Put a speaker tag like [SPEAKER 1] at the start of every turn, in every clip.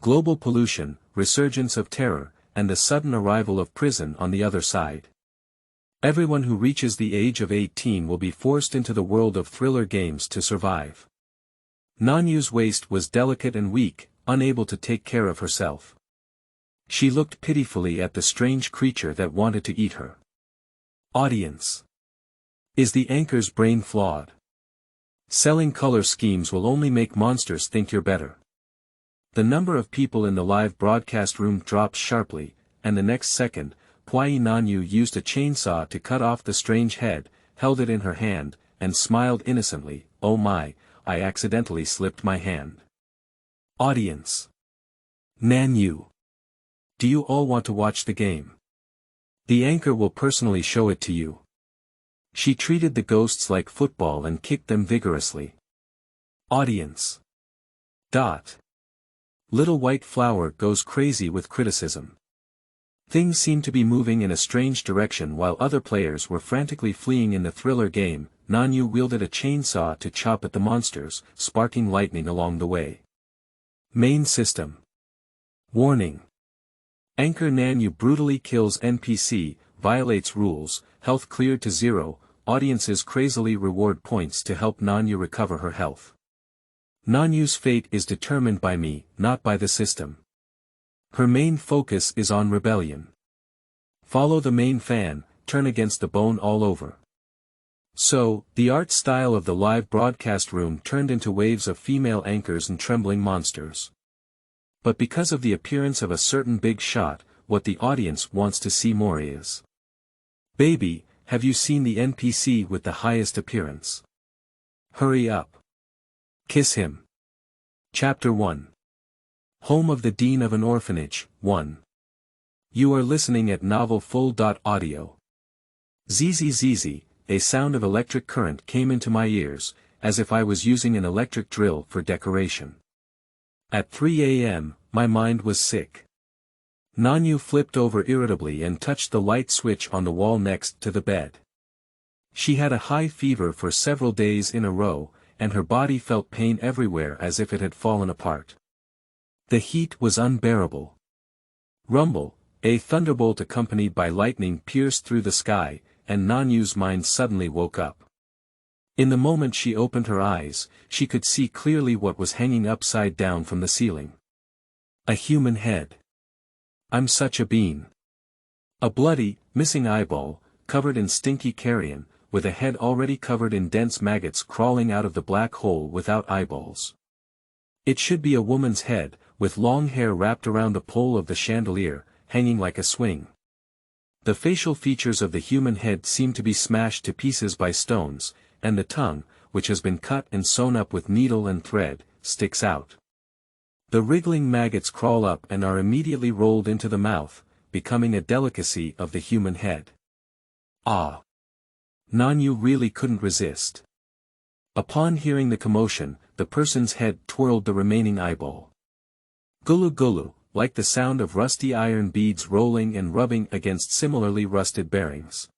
[SPEAKER 1] global pollution, resurgence of terror, and the sudden arrival of prison on the other side. Everyone who reaches the age of 18 will be forced into the world of thriller games to survive. Nan Yu's waist was delicate and weak, unable to take care of herself. She looked pitifully at the strange creature that wanted to eat her. Audience. Is the anchor's brain flawed? Selling color schemes will only make monsters think you're better. The number of people in the live broadcast room dropped sharply, and the next second, PuyiNanyu used a chainsaw to cut off the strange head, held it in her hand, and smiled innocently. Oh my, I accidentally slipped my hand. Audience. Nan Yu. Do you all want to watch the game? The anchor will personally show it to you. She treated the ghosts like football and kicked them vigorously. Audience. Little white flower goes crazy with criticism. Things seemed to be moving in a strange direction while other players were frantically fleeing in the thriller game. Nan Yu wielded a chainsaw to chop at the monsters, sparking lightning along the way. Main system. Warning. Anchor Nan Yu brutally kills NPC, violates rules, health cleared to 0, audiences crazily reward points to help Nan Yu recover her health. Nan Yu's fate is determined by me, not by the system. Her main focus is on rebellion. Follow the main fan, turn against the bone all over. So, the art style of the live broadcast room turned into waves of female anchors and trembling monsters. But because of the appearance of a certain big shot, what the audience wants to see more is. Baby, have you seen the NPC with the highest appearance? Hurry up. Kiss him. Chapter 1. Home of the Dean of an Orphanage, 1. You are listening at novel full.audio. Zzz, a sound of electric current came into my ears, as if I was using an electric drill for decoration. At 3 a.m., my mind was sick. Nan Yu flipped over irritably and touched the light switch on the wall next to the bed. She had a high fever for several days in a row, and her body felt pain everywhere as if it had fallen apart. The heat was unbearable. Rumble, a thunderbolt accompanied by lightning pierced through the sky, and Nan Yu's mind suddenly woke up. In the moment she opened her eyes, she could see clearly what was hanging upside down from the ceiling. A human head. I'm such a bean. A bloody, missing eyeball, covered in stinky carrion, with a head already covered in dense maggots crawling out of the black hole without eyeballs. It should be a woman's head, with long hair wrapped around the pole of the chandelier, hanging like a swing. The facial features of the human head seem to be smashed to pieces by stones, and the tongue, which has been cut and sewn up with needle and thread, sticks out. The wriggling maggots crawl up and are immediately rolled into the mouth, becoming a delicacy of the human head. Ah! Nan Yu really couldn't resist. Upon hearing the commotion, the person's head twirled the remaining eyeball. Gulu gulu, like the sound of rusty iron beads rolling and rubbing against similarly rusted bearings.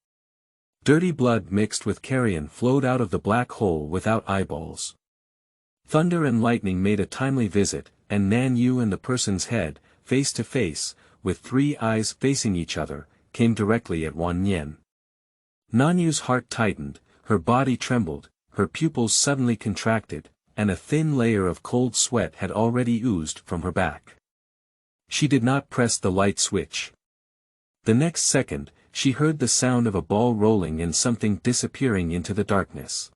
[SPEAKER 1] Dirty blood mixed with carrion flowed out of the black hole without eyeballs. Thunder and lightning made a timely visit, and Nan Yu and the person's head, face to face, with 3 eyes facing each other, came directly at Wan Yen. Nan Yu's heart tightened, her body trembled, her pupils suddenly contracted, and a thin layer of cold sweat had already oozed from her back. She did not press the light switch. The next second, she heard the sound of a ball rolling and something disappearing into the darkness.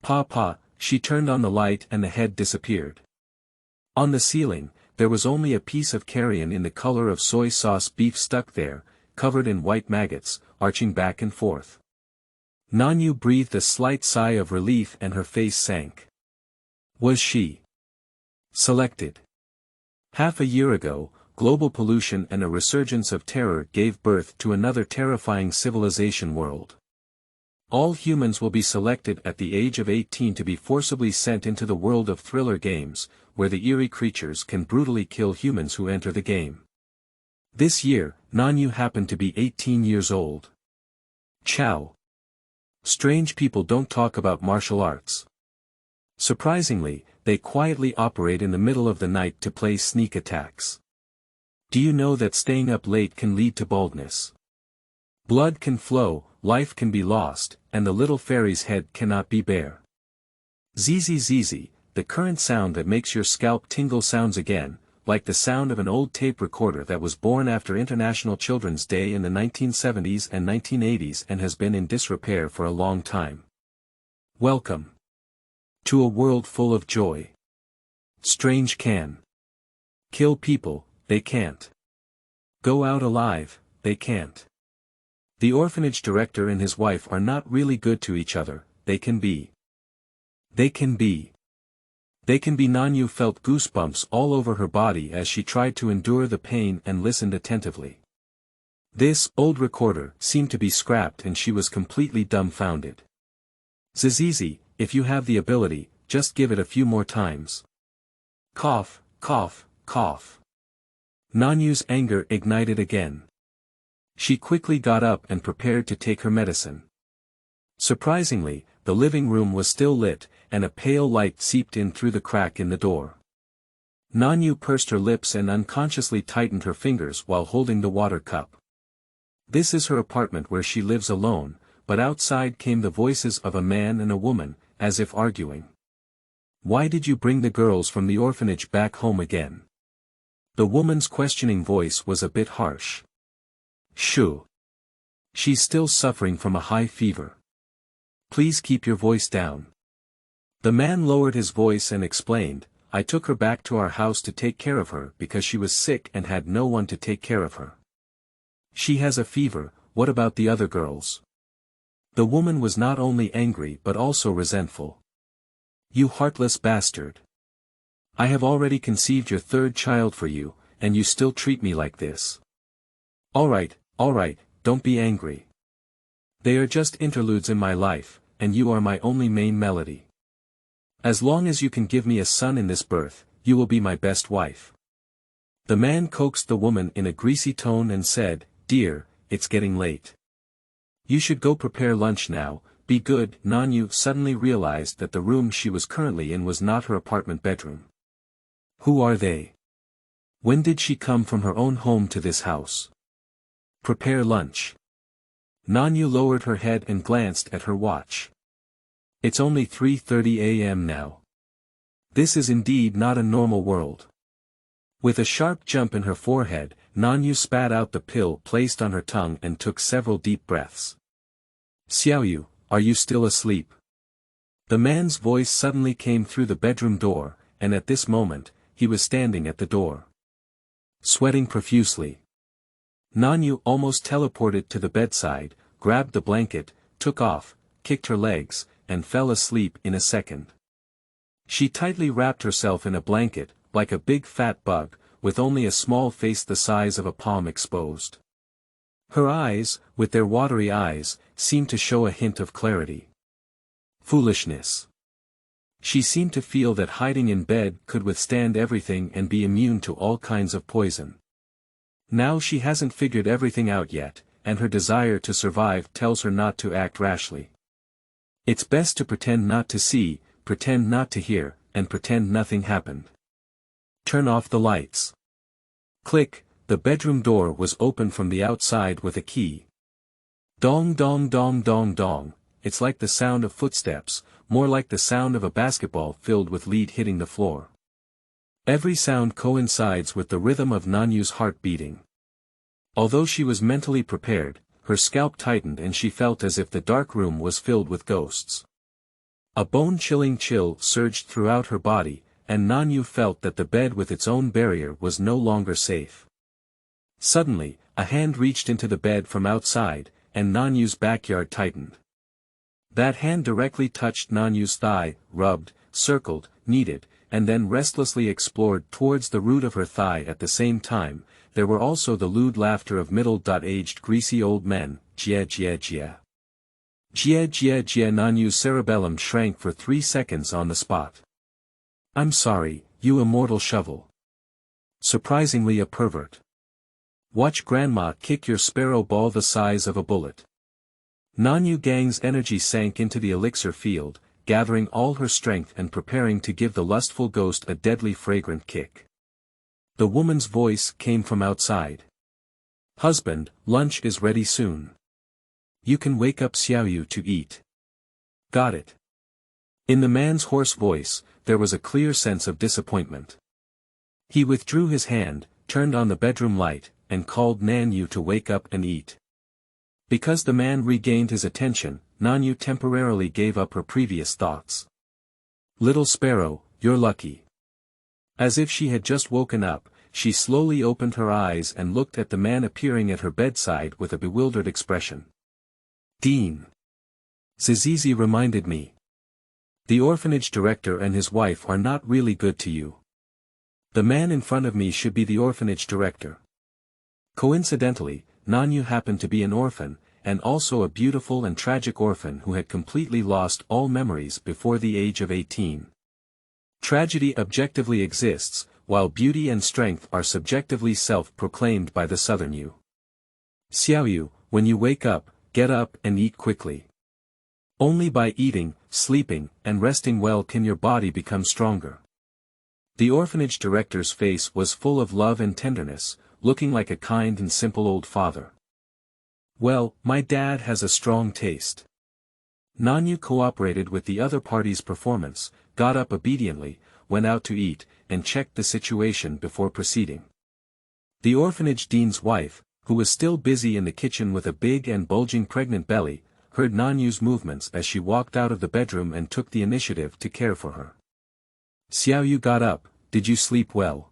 [SPEAKER 1] Pa, she turned on the light and the head disappeared. On the ceiling, there was only a piece of carrion in the color of soy sauce beef stuck there, covered in white maggots, arching back and forth. Nan Yu breathed a slight sigh of relief and her face sank. Was she selected? Half a year ago, global pollution and a resurgence of terror gave birth to another terrifying civilization world. All humans will be selected at the age of 18 to be forcibly sent into the world of thriller games, where the eerie creatures can brutally kill humans who enter the game. This year, Nan Yu happened to be 18 years old. Ciao. Strange people don't talk about martial arts. Surprisingly, they quietly operate in the middle of the night to play sneak attacks. Do you know that staying up late can lead to baldness? Blood can flow, life can be lost, and the little fairy's head cannot be bare. Zzz, the current sound that makes your scalp tingle sounds again, like the sound of an old tape recorder that was born after International Children's Day in the 1970s and 1980s and has been in disrepair for a long time. Welcome to a world full of joy. Strange can kill people, they can't. Go out alive, they can't. The orphanage director and his wife are not really good to each other, they can be. Nan Yu felt goosebumps all over her body as she tried to endure the pain and listened attentively. This old recorder seemed to be scrapped and she was completely dumbfounded. Zzz, if you have the ability, just give it a few more times. Cough, cough, cough. Nan Yu's anger ignited again. She quickly got up and prepared to take her medicine. Surprisingly, the living room was still lit, and a pale light seeped in through the crack in the door. Nan Yu pursed her lips and unconsciously tightened her fingers while holding the water cup. This is her apartment where she lives alone, but outside came the voices of a man and a woman, as if arguing. Why did you bring the girls from the orphanage back home again? The woman's questioning voice was a bit harsh. Shoo. She's still suffering from a high fever. Please keep your voice down. The man lowered his voice and explained, I took her back to our house to take care of her because she was sick and had no one to take care of her. She has a fever, what about the other girls? The woman was not only angry but also resentful. You heartless bastard. I have already conceived your third child for you, and you still treat me like this. Alright, don't be angry. They are just interludes in my life, and you are my only main melody. As long as you can give me a son in this birth, you will be my best wife. The man coaxed the woman in a greasy tone and said, Dear, it's getting late. You should go prepare lunch now, be good. Nan Yu suddenly realized that the room she was currently in was not her apartment bedroom. Who are they? When did she come from her own home to this house? Prepare lunch. Nan Yu lowered her head and glanced at her watch. It's only 3:30 a.m. now. This is indeed not a normal world. With a sharp jump in her forehead, Nan Yu spat out the pill placed on her tongue and took several deep breaths. Xiaoyu, are you still asleep? The man's voice suddenly came through the bedroom door, and at this moment, he was standing at the door. Sweating profusely. Nan Yu almost teleported to the bedside, grabbed the blanket, took off, kicked her legs, and fell asleep in a second. She tightly wrapped herself in a blanket, like a big fat bug, with only a small face the size of a palm exposed. Her eyes, with their watery eyes, seemed to show a hint of clarity. Foolishness. She seemed to feel that hiding in bed could withstand everything and be immune to all kinds of poison. Now she hasn't figured everything out yet, and her desire to survive tells her not to act rashly. It's best to pretend not to see, pretend not to hear, and pretend nothing happened. Turn off the lights. Click, the bedroom door was opened from the outside with a key. Dong dong dong dong dong, it's like the sound of footsteps, more like the sound of a basketball filled with lead hitting the floor. Every sound coincides with the rhythm of Nan Yu's heart beating. Although she was mentally prepared, her scalp tightened and she felt as if the dark room was filled with ghosts. A bone-chilling chill surged throughout her body, and Nan Yu felt that the bed with its own barrier was no longer safe. Suddenly, a hand reached into the bed from outside, and Nan Yu's backyard tightened. That hand directly touched Nan Yu's thigh, rubbed, circled, kneaded, and then restlessly explored towards the root of her thigh at the same time. There were also the lewd laughter of middle-aged greasy old men, jia jia jia. Jia jia jia. Nan Yu's cerebellum shrank for 3 seconds on the spot. I'm sorry, you immortal shovel. Surprisingly a pervert. Watch grandma kick your sparrow ball the size of a bullet. Nan Yu Gang's energy sank into the elixir field, gathering all her strength and preparing to give the lustful ghost a deadly fragrant kick. The woman's voice came from outside. "Husband, lunch is ready soon. You can wake up Xiaoyu to eat." "Got it." In the man's hoarse voice, there was a clear sense of disappointment. He withdrew his hand, turned on the bedroom light, and called Nan Yu to wake up and eat. Because the man regained his attention, Nan Yu temporarily gave up her previous thoughts. "Little sparrow, you're lucky." As if she had just woken up, she slowly opened her eyes and looked at the man appearing at her bedside with a bewildered expression. "Dean. Zizizi reminded me. The orphanage director and his wife are not really good to you. The man in front of me should be the orphanage director." Coincidentally, Nanyu happened to be an orphan, and also a beautiful and tragic orphan who had completely lost all memories before the age of 18. Tragedy objectively exists, while beauty and strength are subjectively self-proclaimed by the Southern Yu. "Xiaoyu, when you wake up, get up and eat quickly. Only by eating, sleeping, and resting well can your body become stronger." The orphanage director's face was full of love and tenderness, looking like a kind and simple old father. "Well, my dad has a strong taste." Nanyu cooperated with the other party's performance, got up obediently, went out to eat, and checked the situation before proceeding. The orphanage dean's wife, who was still busy in the kitchen with a big and bulging pregnant belly, heard Nanyu's movements as she walked out of the bedroom and took the initiative to care for her. "Xiaoyu got up, did you sleep well?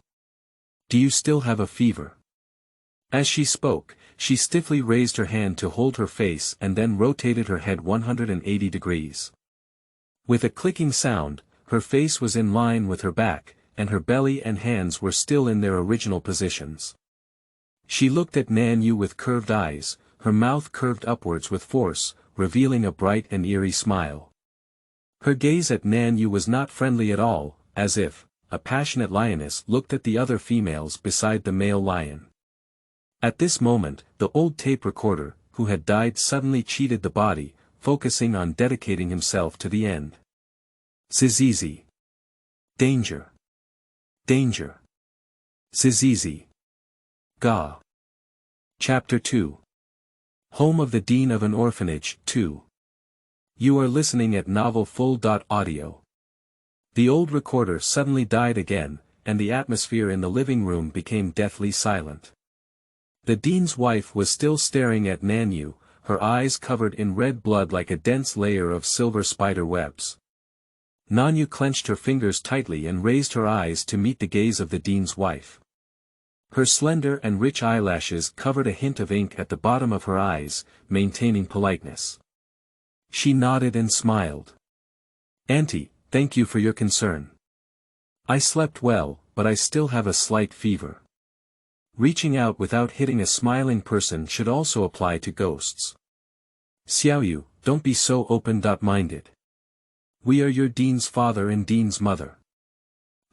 [SPEAKER 1] Do you still have a fever?" As she spoke, she stiffly raised her hand to hold her face and then rotated her head 180 degrees. With a clicking sound, her face was in line with her back, and her belly and hands were still in their original positions. She looked at Nan Yu with curved eyes, her mouth curved upwards with force, revealing a bright and eerie smile. Her gaze at Nan Yu was not friendly at all, as if a passionate lioness looked at the other females beside the male lion. At this moment, the old tape recorder, who had died suddenly cheated the body, focusing on dedicating himself to the end. Zizizi. Danger. Danger. Zizizi. Ga. Chapter 2. Home of the Dean of an Orphanage, 2. You are listening at novel full.audio. The old recorder suddenly died again, and the atmosphere in the living room became deathly silent. The dean's wife was still staring at Nan Yu, her eyes covered in red blood like a dense layer of silver spider webs. Nan Yu clenched her fingers tightly and raised her eyes to meet the gaze of the dean's wife. Her slender and rich eyelashes covered a hint of ink at the bottom of her eyes, maintaining politeness. She nodded and smiled. "Auntie, thank you for your concern. I slept well, but I still have a slight fever." Reaching out without hitting a smiling person should also apply to ghosts. "Xiaoyu, don't be so open-minded. We are your dean's father and dean's mother."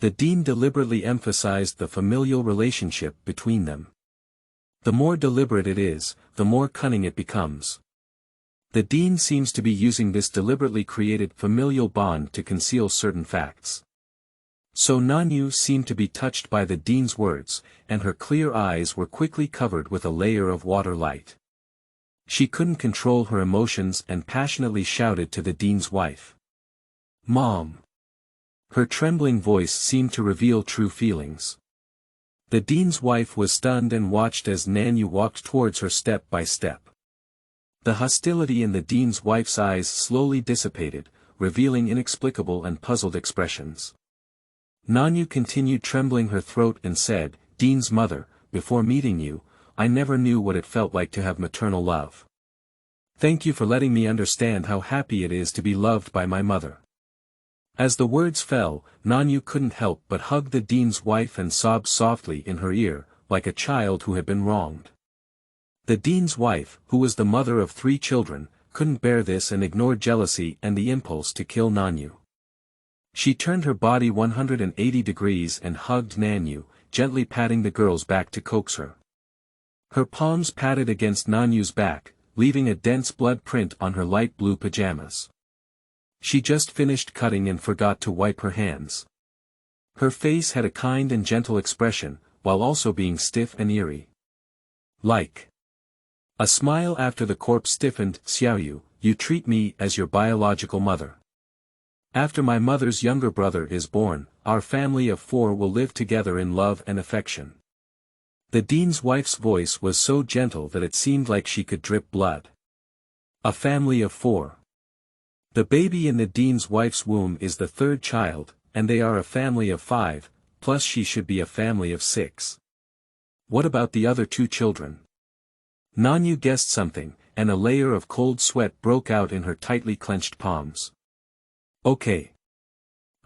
[SPEAKER 1] The dean deliberately emphasized the familial relationship between them. The more deliberate it is, the more cunning it becomes. The dean seems to be using this deliberately created familial bond to conceal certain facts. So Nanyu seemed to be touched by the dean's words, and her clear eyes were quickly covered with a layer of water light. She couldn't control her emotions and passionately shouted to the dean's wife. "Mom!" Her trembling voice seemed to reveal true feelings. The dean's wife was stunned and watched as Nanyu walked towards her step by step. The hostility in the dean's wife's eyes slowly dissipated, revealing inexplicable and puzzled expressions. Nanyu continued trembling her throat and said, "Dean's mother, before meeting you, I never knew what it felt like to have maternal love. Thank you for letting me understand how happy it is to be loved by my mother." As the words fell, Nanyu couldn't help but hug the dean's wife and sob softly in her ear, like a child who had been wronged. The dean's wife, who was the mother of 3 children, couldn't bear this and ignored jealousy and the impulse to kill Nanyu. She turned her body 180 degrees and hugged Nanyu, gently patting the girl's back to coax her. Her palms patted against Nanyu's back, leaving a dense blood print on her light blue pajamas. She just finished cutting and forgot to wipe her hands. Her face had a kind and gentle expression, while also being stiff and eerie. Like a smile after the corpse stiffened. Xiaoyu, you treat me as your biological mother. After my mother's younger brother is born, our family of 4 will live together in love and affection. The dean's wife's voice was so gentle that it seemed like she could drip blood. A family of 4. The baby in the dean's wife's womb is the 3rd child, and they are a family of 5, plus she should be a family of 6. What about the other 2 children? Nanyu guessed something, and a layer of cold sweat broke out in her tightly clenched palms. Okay.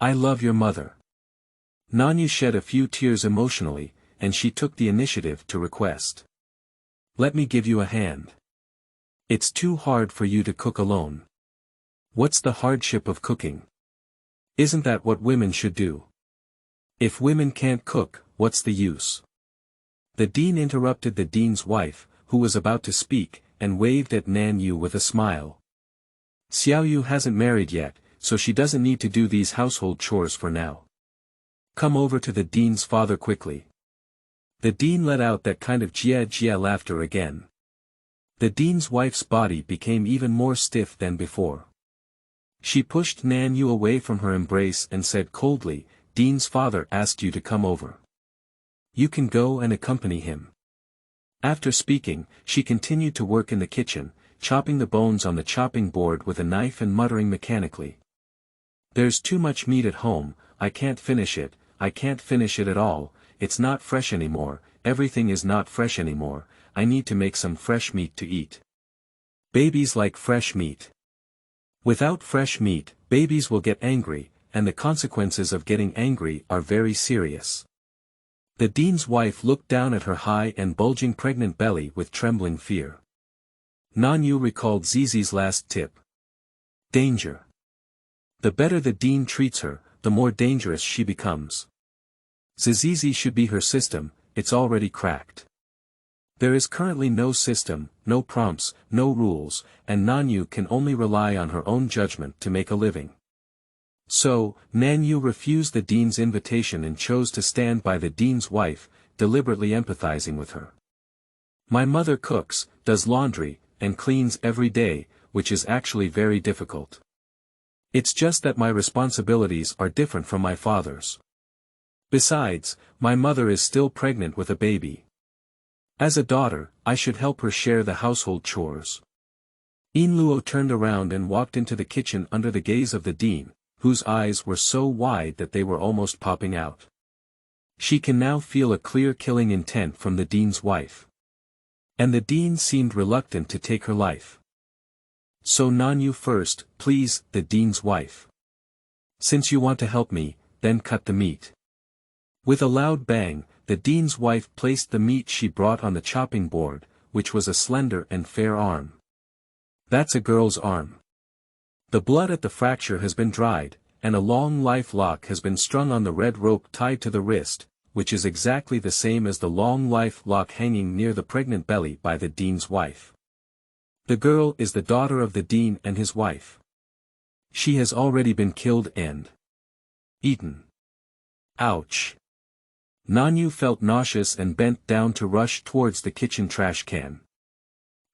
[SPEAKER 1] I love your mother. Nanyu shed a few tears emotionally, and she took the initiative to request. Let me give you a hand. It's too hard for you to cook alone. What's the hardship of cooking? Isn't that what women should do? If women can't cook, what's the use? The dean interrupted the dean's wife, who was about to speak, and waved at Nan Yu with a smile. Xiaoyu hasn't married yet, so she doesn't need to do these household chores for now. Come over to the dean's father quickly. The dean let out that kind of jia laughter again. The dean's wife's body became even more stiff than before. She pushed Nan Yu away from her embrace and said coldly, Dean's father asked you to come over. You can go and accompany him. After speaking, she continued to work in the kitchen, chopping the bones on the chopping board with a knife and muttering mechanically. There's too much meat at home, I can't finish it at all, it's not fresh anymore, everything is not fresh anymore, I need to make some fresh meat to eat. Babies like fresh meat. Without fresh meat, babies will get angry, and the consequences of getting angry are very serious. The dean's wife looked down at her high and bulging pregnant belly with trembling fear. Nanyu recalled Zizi's last tip. Danger. The better the dean treats her, the more dangerous she becomes. Zizi should be her system, it's already cracked. There is currently no system, no prompts, no rules, and Nanyu can only rely on her own judgment to make a living. So, Nan Yu refused the dean's invitation and chose to stand by the dean's wife, deliberately empathizing with her. My mother cooks, does laundry, and cleans every day, which is actually very difficult. It's just that my responsibilities are different from my father's. Besides, my mother is still pregnant with a baby. As a daughter, I should help her share the household chores. Inluo turned around and walked into the kitchen under the gaze of the dean, whose eyes were so wide that they were almost popping out. She can now feel a clear killing intent from the dean's wife. And the dean seemed reluctant to take her life. So Nanyu first, please, the dean's wife. Since you want to help me, then cut the meat. With a loud bang, the dean's wife placed the meat she brought on the chopping board, which was a slender and fair arm. That's a girl's arm. The blood at the fracture has been dried, and a long life lock has been strung on the red rope tied to the wrist, which is exactly the same as the long life lock hanging near the pregnant belly by the dean's wife. The girl is the daughter of the dean and his wife. She has already been killed and eaten. Ouch. Nanyu felt nauseous and bent down to rush towards the kitchen trash can.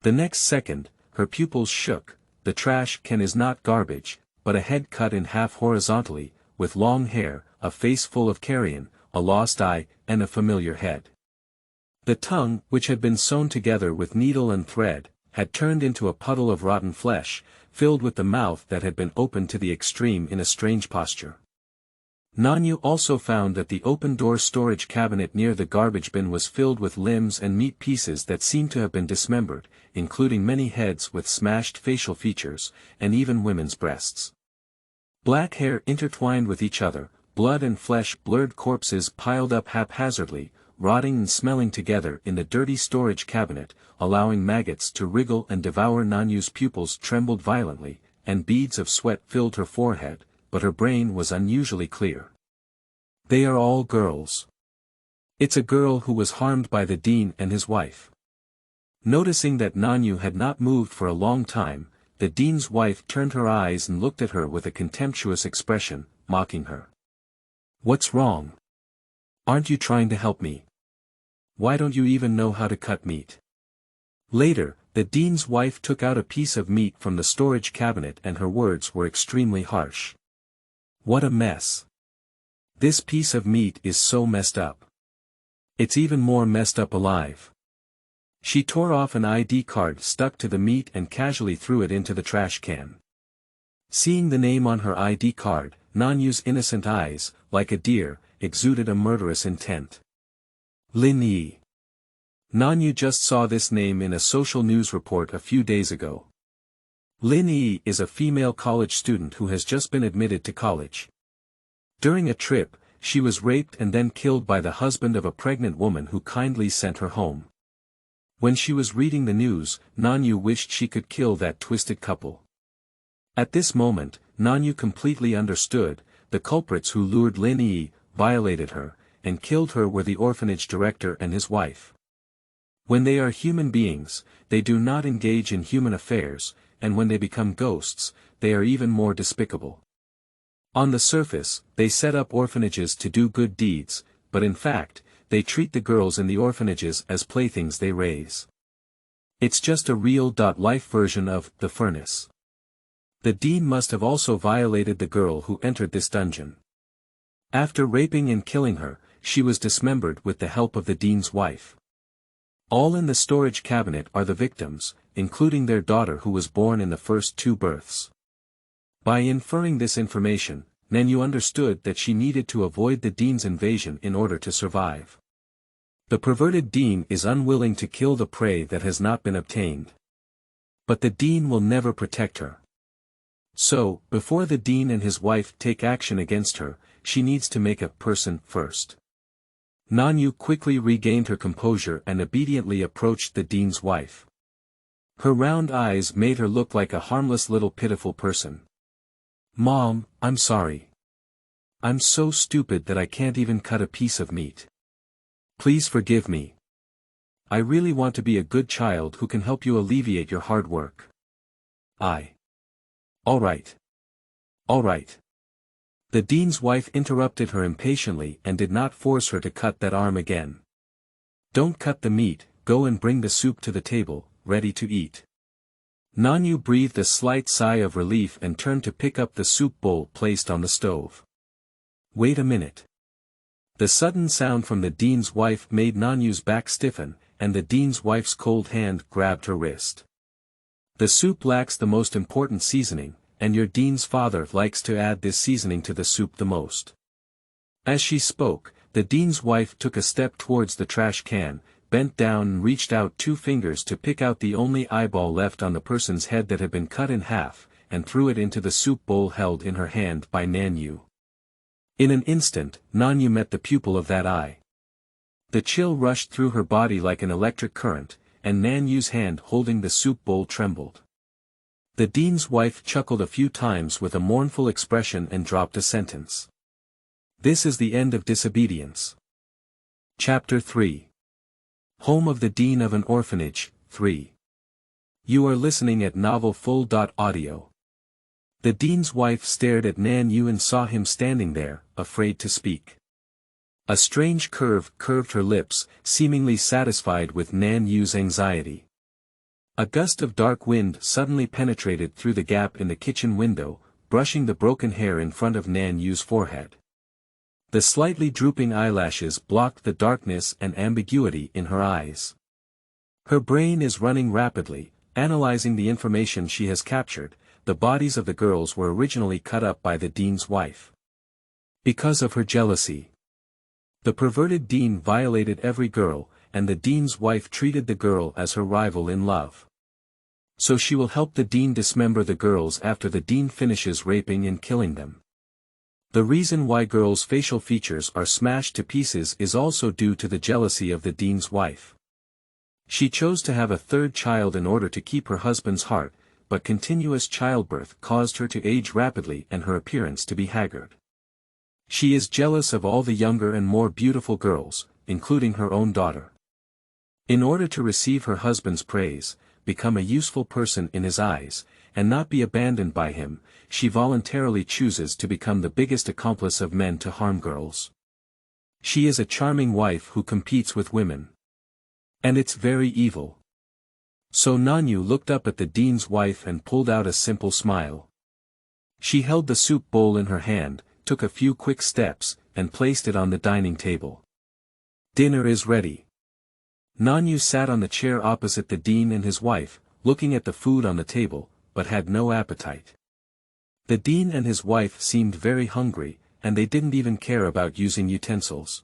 [SPEAKER 1] The next second, her pupils shook. The trash can is not garbage, but a head cut in half horizontally, with long hair, a face full of carrion, a lost eye, and a familiar head. The tongue, which had been sewn together with needle and thread, had turned into a puddle of rotten flesh, filled with the mouth that had been opened to the extreme in a strange posture. Nanyu also found that the open-door storage cabinet near the garbage bin was filled with limbs and meat pieces that seemed to have been dismembered, including many heads with smashed facial features, and even women's breasts. Black hair intertwined with each other, blood and flesh blurred corpses piled up haphazardly, rotting and smelling together in the dirty storage cabinet, allowing maggots to wriggle and devour. Nanyu's pupils trembled violently, and beads of sweat filled her forehead, but her brain was unusually clear. They are all girls. It's a girl who was harmed by the dean and his wife. Noticing that Nanyu had not moved for a long time, the dean's wife turned her eyes and looked at her with a contemptuous expression, mocking her. "What's wrong? Aren't you trying to help me? Why don't you even know how to cut meat?" Later, the dean's wife took out a piece of meat from the storage cabinet and her words were extremely harsh. "What a mess. This piece of meat is so messed up. It's even more messed up alive." She tore off an ID card stuck to the meat and casually threw it into the trash can. Seeing the name on her ID card, Nanyu's innocent eyes, like a deer, exuded a murderous intent. Lin Yi. Nan Yu just saw this name in a social news report a few days ago. Lin Yi is a female college student who has just been admitted to college. During a trip, she was raped and then killed by the husband of a pregnant woman who kindly sent her home. When she was reading the news, Nan Yu wished she could kill that twisted couple. At this moment, Nan Yu completely understood, the culprits who lured Lin Yi, violated her, and killed her were the orphanage director and his wife. When they are human beings, they do not engage in human affairs, and when they become ghosts, they are even more despicable. On the surface, they set up orphanages to do good deeds, but in fact, they treat the girls in the orphanages as playthings they raise. It's just a real-life version of The Furnace. The dean must have also violated the girl who entered this dungeon. After raping and killing her, she was dismembered with the help of the dean's wife. All in the storage cabinet are the victims, including their daughter who was born in the first 2 births. By inferring this information, Nanyu understood that she needed to avoid the dean's invasion in order to survive. The perverted dean is unwilling to kill the prey that has not been obtained. But the dean will never protect her. So, before the dean and his wife take action against her, she needs to make a person first. Nanyu quickly regained her composure and obediently approached the dean's wife. Her round eyes made her look like a harmless little pitiful person. "Mom, I'm sorry. I'm so stupid that I can't even cut a piece of meat. Please forgive me. I really want to be a good child who can help you alleviate your hard work. All right. All right." The dean's wife interrupted her impatiently and did not force her to cut that arm again. "Don't cut the meat, go and bring the soup to the table, ready to eat." Nanyu breathed a slight sigh of relief and turned to pick up the soup bowl placed on the stove. "Wait a minute." The sudden sound from the dean's wife made Nanyu's back stiffen, and the dean's wife's cold hand grabbed her wrist. "The soup lacks the most important seasoning, and your dean's father likes to add this seasoning to the soup the most." As she spoke, the dean's wife took a step towards the trash can, bent down and reached out 2 fingers to pick out the only eyeball left on the person's head that had been cut in half, and threw it into the soup bowl held in her hand by Nan Yu. In an instant, Nan Yu met the pupil of that eye. The chill rushed through her body like an electric current, and Nan Yu's hand holding the soup bowl trembled. The dean's wife chuckled a few times with a mournful expression and dropped a sentence. "This is the end of disobedience." Chapter 3. Home of the Dean of an Orphanage, 3. You are listening at novel full.audio. The dean's wife stared at Nan Yu and saw him standing there, afraid to speak. A strange curve curved her lips, seemingly satisfied with Nan Yu's anxiety. A gust of dark wind suddenly penetrated through the gap in the kitchen window, brushing the broken hair in front of Nan Yu's forehead. The slightly drooping eyelashes blocked the darkness and ambiguity in her eyes. Her brain is running rapidly, analyzing the information she has captured. The bodies of the girls were originally cut up by the dean's wife. Because of her jealousy. The perverted dean violated every girl, and the dean's wife treated the girl as her rival in love. So she will help the dean dismember the girls after the dean finishes raping and killing them. The reason why girls' facial features are smashed to pieces is also due to the jealousy of the dean's wife. She chose to have a 3rd child in order to keep her husband's heart, but continuous childbirth caused her to age rapidly and her appearance to be haggard. She is jealous of all the younger and more beautiful girls, including her own daughter. In order to receive her husband's praise, become a useful person in his eyes, and not be abandoned by him, she voluntarily chooses to become the biggest accomplice of men to harm girls. She is a charming wife who competes with women. And it's very evil. So Nanyu looked up at the dean's wife and pulled out a simple smile. She held the soup bowl in her hand, took a few quick steps, and placed it on the dining table. Dinner is ready. Nanyu sat on the chair opposite the dean and his wife, looking at the food on the table, but had no appetite. The dean and his wife seemed very hungry, and they didn't even care about using utensils.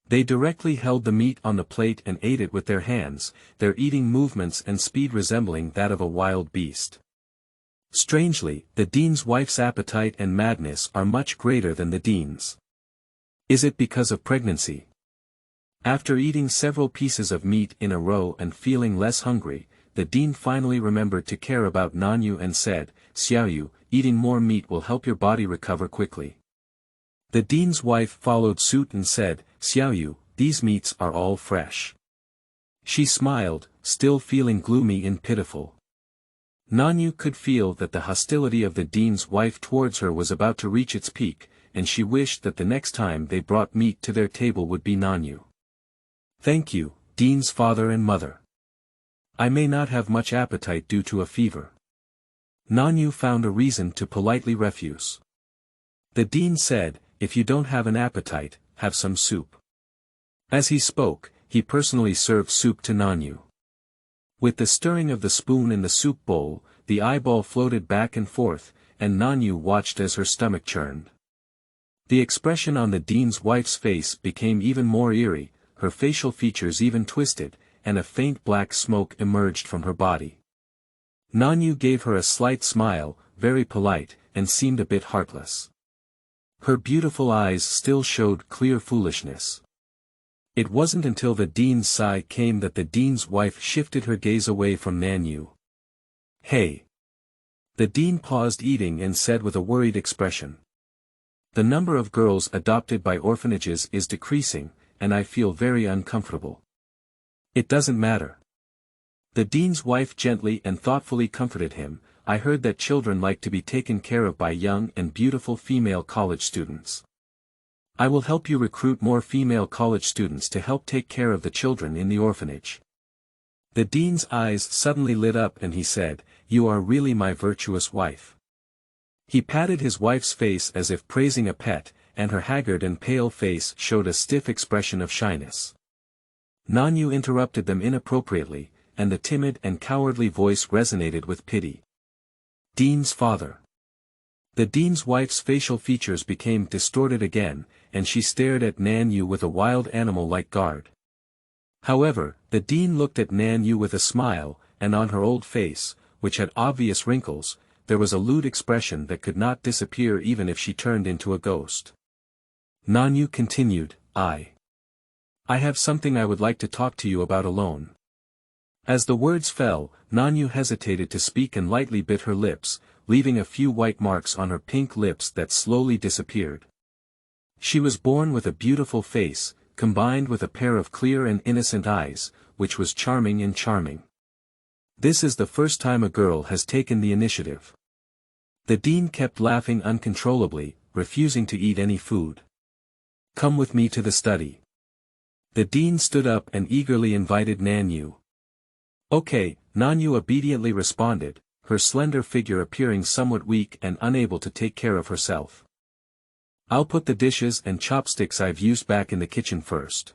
[SPEAKER 1] They directly held the meat on the plate and ate it with their hands, their eating movements and speed resembling that of a wild beast. Strangely, the dean's wife's appetite and madness are much greater than the dean's. Is it because of pregnancy? After eating several pieces of meat in a row and feeling less hungry, the dean finally remembered to care about Nanyu and said, "Xiaoyu, eating more meat will help your body recover quickly." The dean's wife followed suit and said, "Xiaoyu, these meats are all fresh." She smiled, still feeling gloomy and pitiful. Nanyu could feel that the hostility of the dean's wife towards her was about to reach its peak, and she wished that the next time they brought meat to their table would be Nanyu. "Thank you, dean's father and mother. I may not have much appetite due to a fever." Nanyu found a reason to politely refuse. The dean said, "If you don't have an appetite, have some soup." As he spoke, he personally served soup to Nanyu. With the stirring of the spoon in the soup bowl, the eyeball floated back and forth, and Nanyu watched as her stomach churned. The expression on the dean's wife's face became even more eerie, her facial features even twisted, and a faint black smoke emerged from her body. Nanyu gave her a slight smile, very polite, and seemed a bit heartless. Her beautiful eyes still showed clear foolishness. It wasn't until the dean's sigh came that the dean's wife shifted her gaze away from Nan Yu. "Hey." The dean paused eating and said with a worried expression. "The number of girls adopted by orphanages is decreasing, and I feel very uncomfortable." "It doesn't matter." The dean's wife gently and thoughtfully comforted him. "I heard that children like to be taken care of by young and beautiful female college students. I will help you recruit more female college students to help take care of the children in the orphanage." The dean's eyes suddenly lit up and he said, "You are really my virtuous wife." He patted his wife's face as if praising a pet, and her haggard and pale face showed a stiff expression of shyness. Nanyu interrupted them inappropriately, and the timid and cowardly voice resonated with pity. "Dean's father." The dean's wife's facial features became distorted again, and she stared at Nan Yu with a wild animal-like guard. However, the dean looked at Nan Yu with a smile, and on her old face, which had obvious wrinkles, there was a lewd expression that could not disappear even if she turned into a ghost. Nanyu continued, I have something I would like to talk to you about alone." As the words fell, Nanyu hesitated to speak and lightly bit her lips, leaving a few white marks on her pink lips that slowly disappeared. She was born with a beautiful face, combined with a pair of clear and innocent eyes, which was charming and charming. This is the first time a girl has taken the initiative. The dean kept laughing uncontrollably, refusing to eat any food. "Come with me to the study." The dean stood up and eagerly invited Nan Yu. "Okay," Nanyu obediently responded, her slender figure appearing somewhat weak and unable to take care of herself. "I'll put the dishes and chopsticks I've used back in the kitchen first."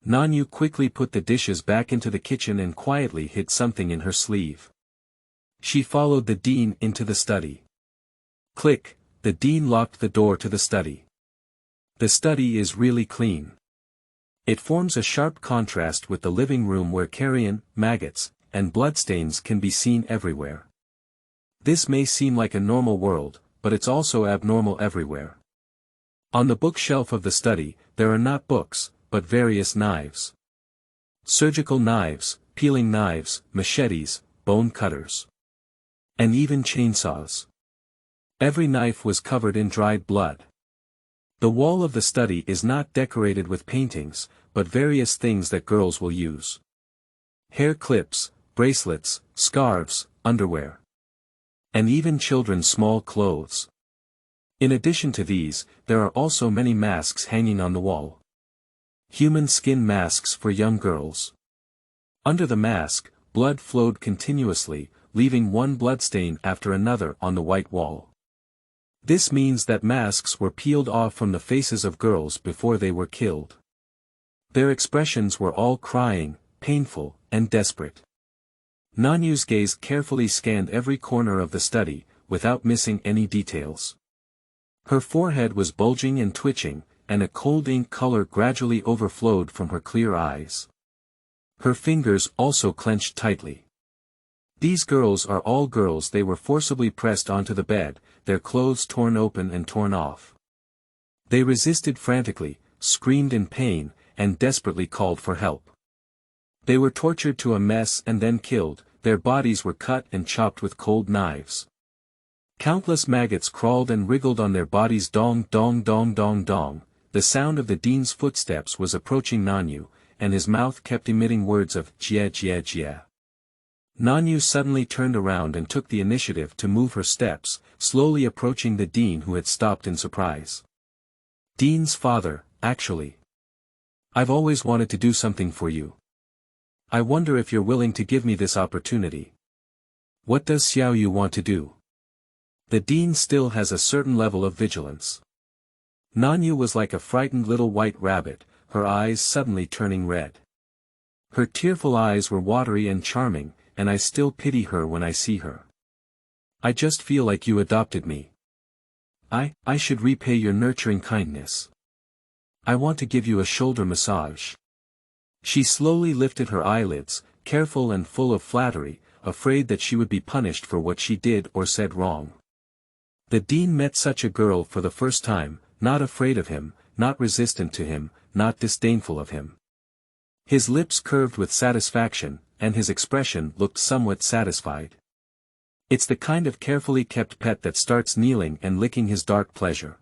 [SPEAKER 1] Nanyu quickly put the dishes back into the kitchen and quietly hid something in her sleeve. She followed the dean into the study. Click, the dean locked the door to the study. The study is really clean. It forms a sharp contrast with the living room where carrion, maggots, and bloodstains can be seen everywhere. This may seem like a normal world, but it's also abnormal everywhere. On the bookshelf of the study, there are not books, but various knives. Surgical knives, peeling knives, machetes, bone cutters. And even chainsaws. Every knife was covered in dried blood. The wall of the study is not decorated with paintings, but various things that girls will use. Hair clips, bracelets, scarves, underwear. And even children's small clothes. In addition to these, there are also many masks hanging on the wall. Human skin masks for young girls. Under the mask, blood flowed continuously, leaving one bloodstain after another on the white wall. This means that masks were peeled off from the faces of girls before they were killed. Their expressions were all crying, painful, and desperate. Nanyu's gaze carefully scanned every corner of the study, without missing any details. Her forehead was bulging and twitching, and a cold ink color gradually overflowed from her clear eyes. Her fingers also clenched tightly. These girls are all girls. They were forcibly pressed onto the bed, their clothes torn open and torn off. They resisted frantically, screamed in pain, and desperately called for help. They were tortured to a mess and then killed, their bodies were cut and chopped with cold knives. Countless maggots crawled and wriggled on their bodies. Dong dong dong dong dong, the sound of the dean's footsteps was approaching Nanyu, and his mouth kept emitting words of jia jia jia. Nanyu suddenly turned around and took the initiative to move her steps, slowly approaching the dean, who had stopped in surprise. Dean's father, actually. I've always wanted to do something for you. I wonder if you're willing to give me this opportunity. What does Xiao Yu want to do? The dean still has a certain level of vigilance. Nanyu was like a frightened little white rabbit, her eyes suddenly turning red. Her tearful eyes were watery and charming, and I still pity her when I see her. I just feel like you adopted me. I should repay your nurturing kindness. I want to give you a shoulder massage. She slowly lifted her eyelids, careful and full of flattery, afraid that she would be punished for what she did or said wrong. The dean met such a girl for the first time, not afraid of him, not resistant to him, not disdainful of him. His lips curved with satisfaction, and his expression looked somewhat satisfied. It's the kind of carefully kept pet that starts kneeling and licking his dark pleasure.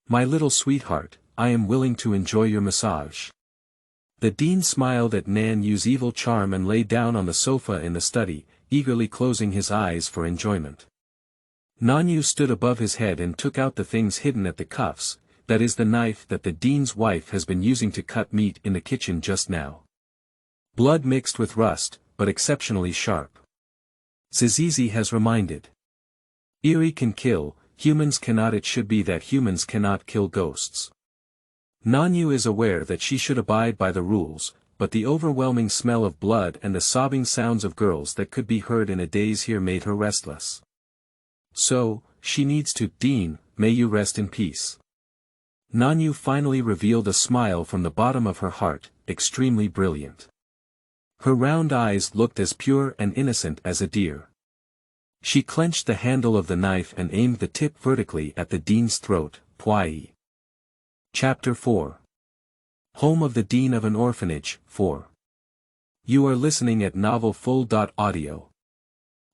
[SPEAKER 1] My little sweetheart, I am willing to enjoy your massage. The dean smiled at Nan Yu's evil charm and lay down on the sofa in the study, eagerly closing his eyes for enjoyment. Nanyu stood above his head and took out the things hidden at the cuffs, that is the knife that the dean's wife has been using to cut meat in the kitchen just now. Blood mixed with rust, but exceptionally sharp. Zizizi has reminded. Eerie can kill, humans cannot. It should be that humans cannot kill ghosts. Nanyu is aware that she should abide by the rules, but the overwhelming smell of blood and the sobbing sounds of girls that could be heard in a daze here made her restless. So, she needs to. Dean, may you rest in peace. Nanyu finally revealed a smile from the bottom of her heart, extremely brilliant. Her round eyes looked as pure and innocent as a deer. She clenched the handle of the knife and aimed the tip vertically at the dean's throat. Puyi. Chapter 4. Home of the Dean of an Orphanage, 4. You are listening at novel.Audio.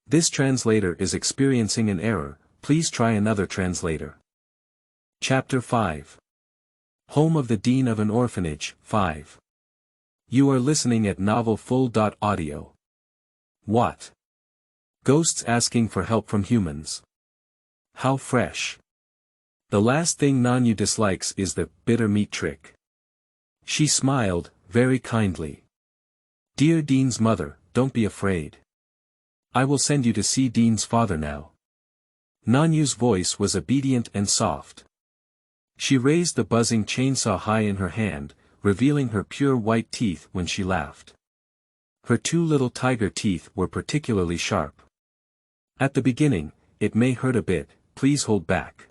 [SPEAKER 1] This translator is experiencing an error, please try another translator. Chapter 5. Home of the Dean of an Orphanage, 5. You are listening at novel.Audio. What? Ghosts asking for help from humans. How fresh. The last thing Nanyu dislikes is the bitter meat trick. She smiled, very kindly. Dear Dean's mother, don't be afraid. I will send you to see Dean's father now. Nanyu's voice was obedient and soft. She raised the buzzing chainsaw high in her hand, revealing her pure white teeth when she laughed. Her two little tiger teeth were particularly sharp. At the beginning, it may hurt a bit, please hold back.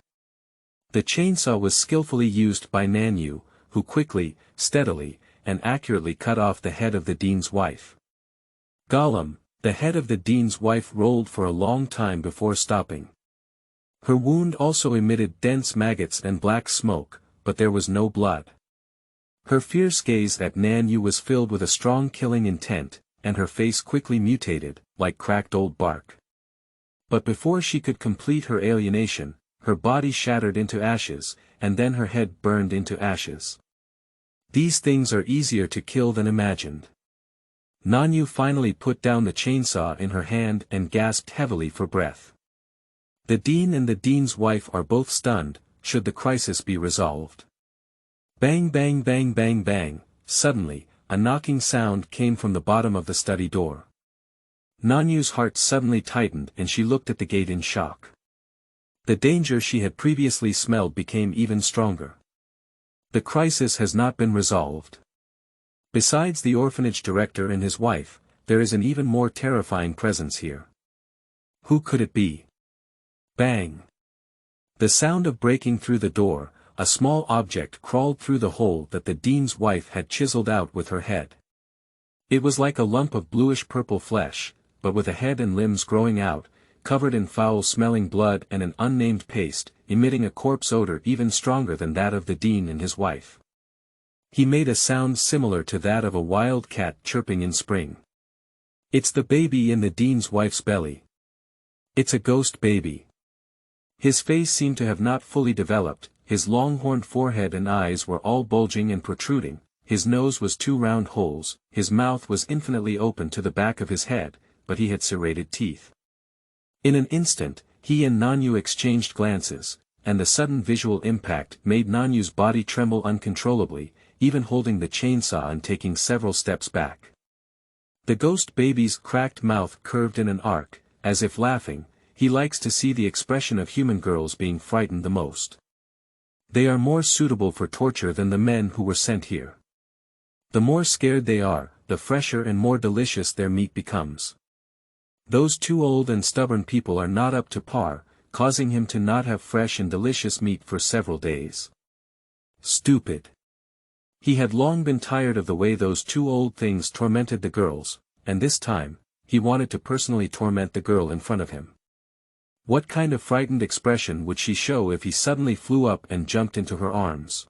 [SPEAKER 1] The chainsaw was skillfully used by Nan Yu, who quickly, steadily, and accurately cut off the head of the dean's wife. Gollum, the head of the dean's wife rolled for a long time before stopping. Her wound also emitted dense maggots and black smoke, but there was no blood. Her fierce gaze at Nan Yu was filled with a strong killing intent, and her face quickly mutated, like cracked old bark. But before she could complete her alienation, her body shattered into ashes, and then her head burned into ashes. These things are easier to kill than imagined. Nanyu finally put down the chainsaw in her hand and gasped heavily for breath. The dean and the dean's wife are both stunned, should the crisis be resolved. Bang bang bang bang bang, suddenly, a knocking sound came from the bottom of the study door. Nanyu's heart suddenly tightened and she looked at the gate in shock. The danger she had previously smelled became even stronger. The crisis has not been resolved. Besides the orphanage director and his wife, there is an even more terrifying presence here. Who could it be? Bang! The sound of breaking through the door, a small object crawled through the hole that the dean's wife had chiseled out with her head. It was like a lump of bluish-purple flesh, but with a head and limbs growing out, covered in foul-smelling blood and an unnamed paste, emitting a corpse odor even stronger than that of the dean and his wife. He made a sound similar to that of a wild cat chirping in spring. It's the baby in the dean's wife's belly. It's a ghost baby. His face seemed to have not fully developed, his long-horned forehead and eyes were all bulging and protruding, his nose was 2 round holes, his mouth was infinitely open to the back of his head, but he had serrated teeth. In an instant, he and Nanyu exchanged glances, and the sudden visual impact made Nanyu's body tremble uncontrollably, even holding the chainsaw and taking several steps back. The ghost baby's cracked mouth curved in an arc, as if laughing. He likes to see the expression of human girls being frightened the most. They are more suitable for torture than the men who were sent here. The more scared they are, the fresher and more delicious their meat becomes. Those 2 old and stubborn people are not up to par, causing him to not have fresh and delicious meat for several days. Stupid. He had long been tired of the way those 2 old things tormented the girls, and this time, he wanted to personally torment the girl in front of him. What kind of frightened expression would she show if he suddenly flew up and jumped into her arms?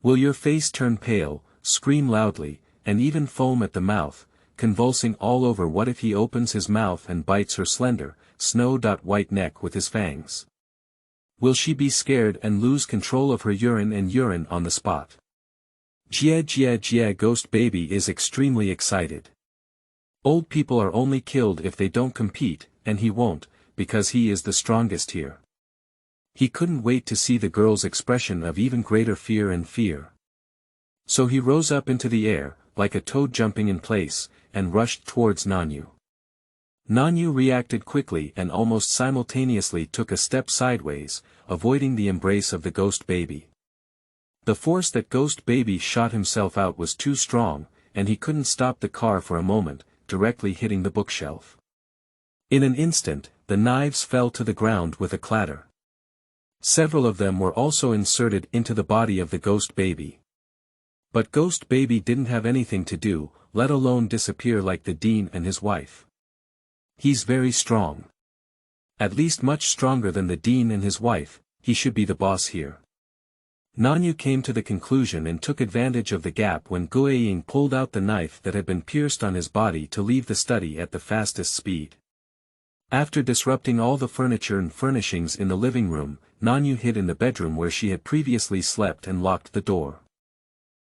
[SPEAKER 1] Will your face turn pale, scream loudly, and even foam at the mouth, convulsing all over? What if he opens his mouth and bites her slender, snow-white neck with his fangs? Will she be scared and lose control of her urine on the spot? Jia, ghost baby is extremely excited. Old people are only killed if they don't compete, and he won't, because he is the strongest here. He couldn't wait to see the girl's expression of even greater fear. So he rose up into the air, like a toad jumping in place, and rushed towards Nanyu. Nanyu reacted quickly and almost simultaneously took a step sideways, avoiding the embrace of the ghost baby. The force that ghost baby shot himself out was too strong, and he couldn't stop the car for a moment, directly hitting the bookshelf. In an instant, the knives fell to the ground with a clatter. Several of them were also inserted into the body of the ghost baby. But ghost baby didn't have anything to do, let alone disappear like the dean and his wife. He's very strong. At least much stronger than the dean and his wife, he should be the boss here. Nanyu came to the conclusion and took advantage of the gap when Guiying pulled out the knife that had been pierced on his body to leave the study at the fastest speed. After disrupting all the furniture and furnishings in the living room, Nanyu hid in the bedroom where she had previously slept and locked the door.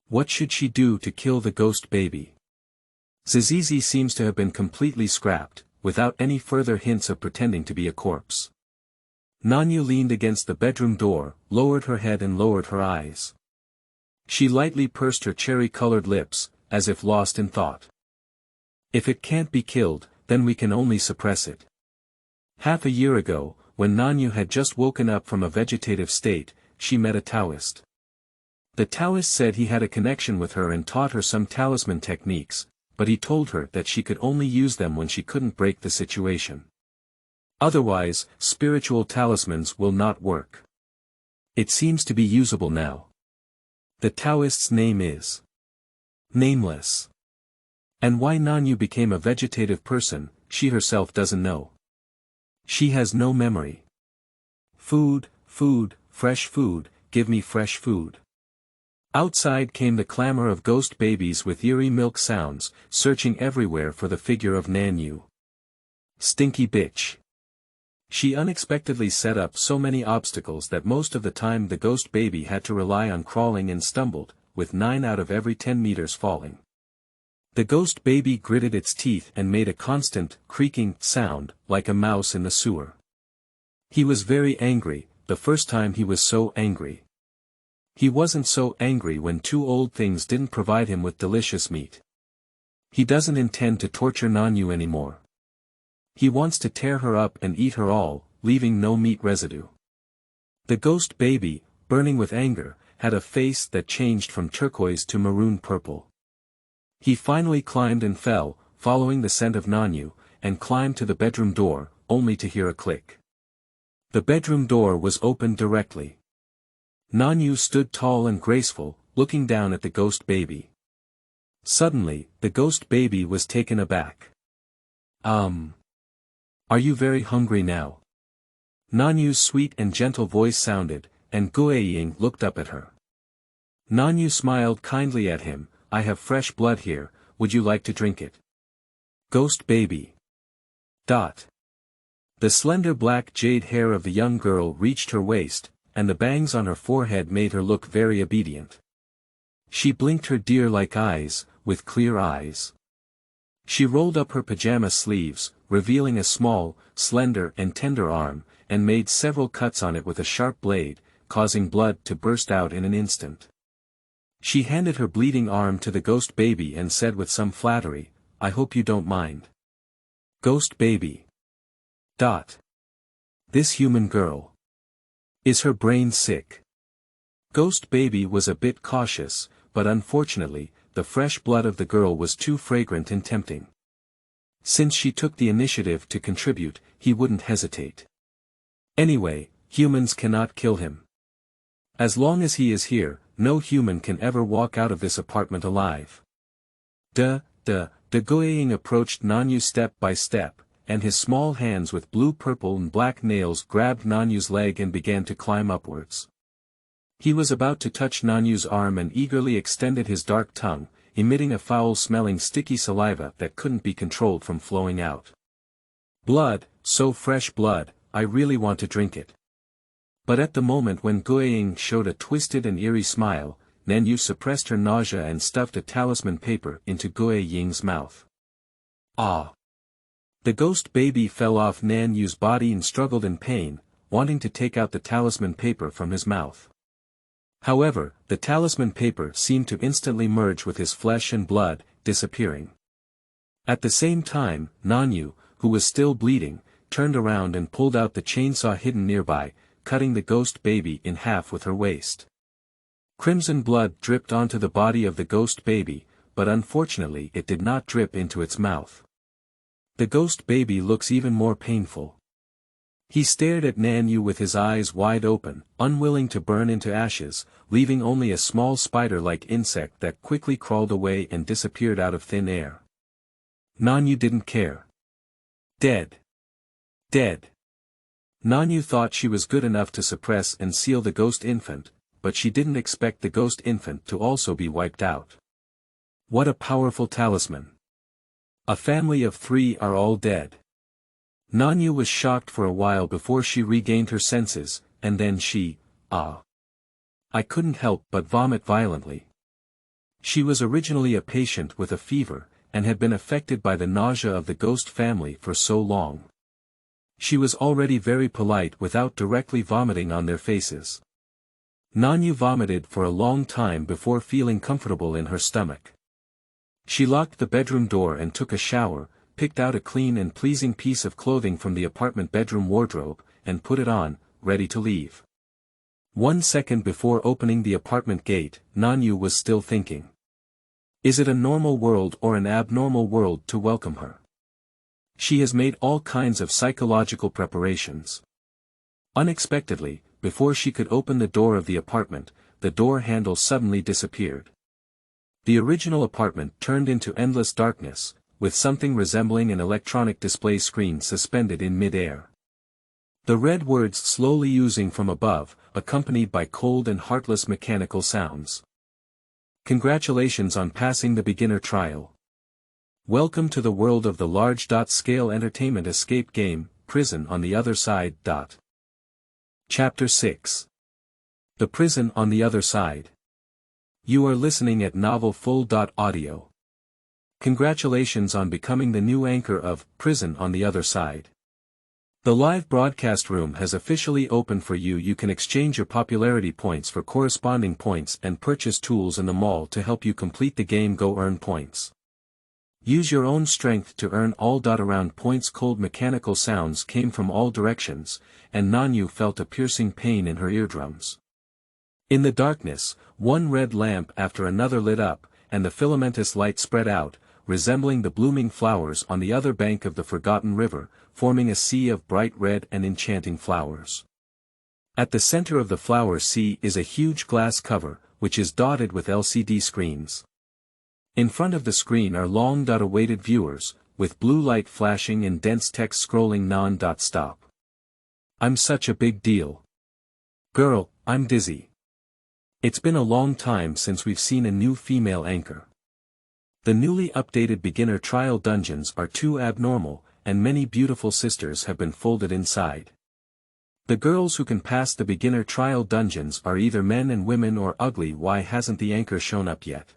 [SPEAKER 1] What should she do to kill the ghost baby? Zizizi seems to have been completely scrapped, without any further hints of pretending to be a corpse. Nanyu leaned against the bedroom door, lowered her head and lowered her eyes. She lightly pursed her cherry-colored lips, as if lost in thought. If it can't be killed, then we can only suppress it. Half a year ago, when Nanyu had just woken up from a vegetative state, she met a Taoist. The Taoist said he had a connection with her and taught her some talisman techniques, but he told her that she could only use them when she couldn't break the situation. Otherwise, spiritual talismans will not work. It seems to be usable now. The Taoist's name is Nameless. And why Nanyu became a vegetative person, she herself doesn't know. She has no memory. Food, fresh food, give me fresh food. Outside came the clamor of ghost babies with eerie milk sounds, searching everywhere for the figure of Nan Yu. Stinky bitch. She unexpectedly set up so many obstacles that most of the time the ghost baby had to rely on crawling and stumbled, with 9 out of every 10 meters falling. The ghost baby gritted its teeth and made a constant, creaking sound, like a mouse in the sewer. He was very angry, the first time he was so angry. He wasn't so angry when two old things didn't provide him with delicious meat. He doesn't intend to torture Nan Yu anymore. He wants to tear her up and eat her all, leaving no meat residue. The ghost baby, burning with anger, had a face that changed from turquoise to maroon purple. He finally climbed and fell, following the scent of Nan Yu, and climbed to the bedroom door, only to hear a click. The bedroom door was opened directly. Nan Yu stood tall and graceful, looking down at the ghost baby. Suddenly, the ghost baby was taken aback. Are you very hungry now? Nan Yu's sweet and gentle voice sounded, and Guiying looked up at her. Nan Yu smiled kindly at him. I have fresh blood here, would you like to drink it? Ghost baby. The slender black jade hair of the young girl reached her waist, and the bangs on her forehead made her look very obedient. She blinked her deer-like eyes, with clear eyes. She rolled up her pajama sleeves, revealing a small, slender and tender arm, and made several cuts on it with a sharp blade, causing blood to burst out in an instant. She handed her bleeding arm to the ghost baby and said with some flattery, I hope you don't mind. Ghost baby. This human girl. Is her brain sick? Ghost baby was a bit cautious, but unfortunately, the fresh blood of the girl was too fragrant and tempting. Since she took the initiative to contribute, he wouldn't hesitate. Anyway, humans cannot kill him. As long as he is here, no human can ever walk out of this apartment alive. The Guiying approached Nan Yu step by step, and his small hands with blue, purple and black nails grabbed Nan Yu's leg and began to climb upwards. He was about to touch Nan Yu's arm and eagerly extended his dark tongue, emitting a foul-smelling sticky saliva that couldn't be controlled from flowing out. Blood, so fresh blood, I really want to drink it. But at the moment when Guiying showed a twisted and eerie smile, Nan Yu suppressed her nausea and stuffed a talisman paper into Guiying's mouth. The ghost baby fell off Nan Yu's body and struggled in pain, wanting to take out the talisman paper from his mouth. However, the talisman paper seemed to instantly merge with his flesh and blood, disappearing. At the same time, Nan Yu, who was still bleeding, turned around and pulled out the chainsaw hidden nearby, cutting the ghost baby in half with her waist. Crimson blood dripped onto the body of the ghost baby, but unfortunately it did not drip into its mouth. The ghost baby looks even more painful. He stared at Nan Yu with his eyes wide open, unwilling to burn into ashes, leaving only a small spider-like insect that quickly crawled away and disappeared out of thin air. Nan Yu didn't care. Dead. Nan Yu thought she was good enough to suppress and seal the ghost infant, but she didn't expect the ghost infant to also be wiped out. What a powerful talisman. A family of 3 are all dead. Nan Yu was shocked for a while before she regained her senses, and then I couldn't help but vomit violently. She was originally a patient with a fever, and had been affected by the nausea of the ghost family for so long. She was already very polite without directly vomiting on their faces. Nan Yu vomited for a long time before feeling comfortable in her stomach. She locked the bedroom door and took a shower, picked out a clean and pleasing piece of clothing from the apartment bedroom wardrobe, and put it on, ready to leave. 1 second before opening the apartment gate, Nan Yu was still thinking. Is it a normal world or an abnormal world to welcome her? She has made all kinds of psychological preparations. Unexpectedly, before she could open the door of the apartment, the door handle suddenly disappeared. The original apartment turned into endless darkness, with something resembling an electronic display screen suspended in mid-air. The red words slowly oozing from above, accompanied by cold and heartless mechanical sounds. Congratulations on passing the beginner trial. Welcome to the world of the large-scale entertainment escape game, Prison on the Other Side. Chapter 6. The Prison on the Other Side. You are listening at novel full.audio. Congratulations on becoming the new anchor of Prison on the Other Side. The live broadcast room has officially opened for you. You can exchange your popularity points for corresponding points and purchase tools in the mall to help you complete the game. Go earn points. Use your own strength to earn all. Around points. Cold mechanical sounds came from all directions, and Nan Yu felt a piercing pain in her eardrums. In the darkness, one red lamp after another lit up, and the filamentous light spread out, resembling the blooming flowers on the other bank of the forgotten river, forming a sea of bright red and enchanting flowers. At the center of the flower sea is a huge glass cover, which is dotted with LCD screens. In front of the screen are long-awaited viewers, with blue light flashing and dense text scrolling non-stop. I'm such a big deal. Girl, I'm dizzy. It's been a long time since we've seen a new female anchor. The newly updated beginner trial dungeons are too abnormal, and many beautiful sisters have been folded inside. The girls who can pass the beginner trial dungeons are either men and women or ugly. Why hasn't the anchor shown up yet?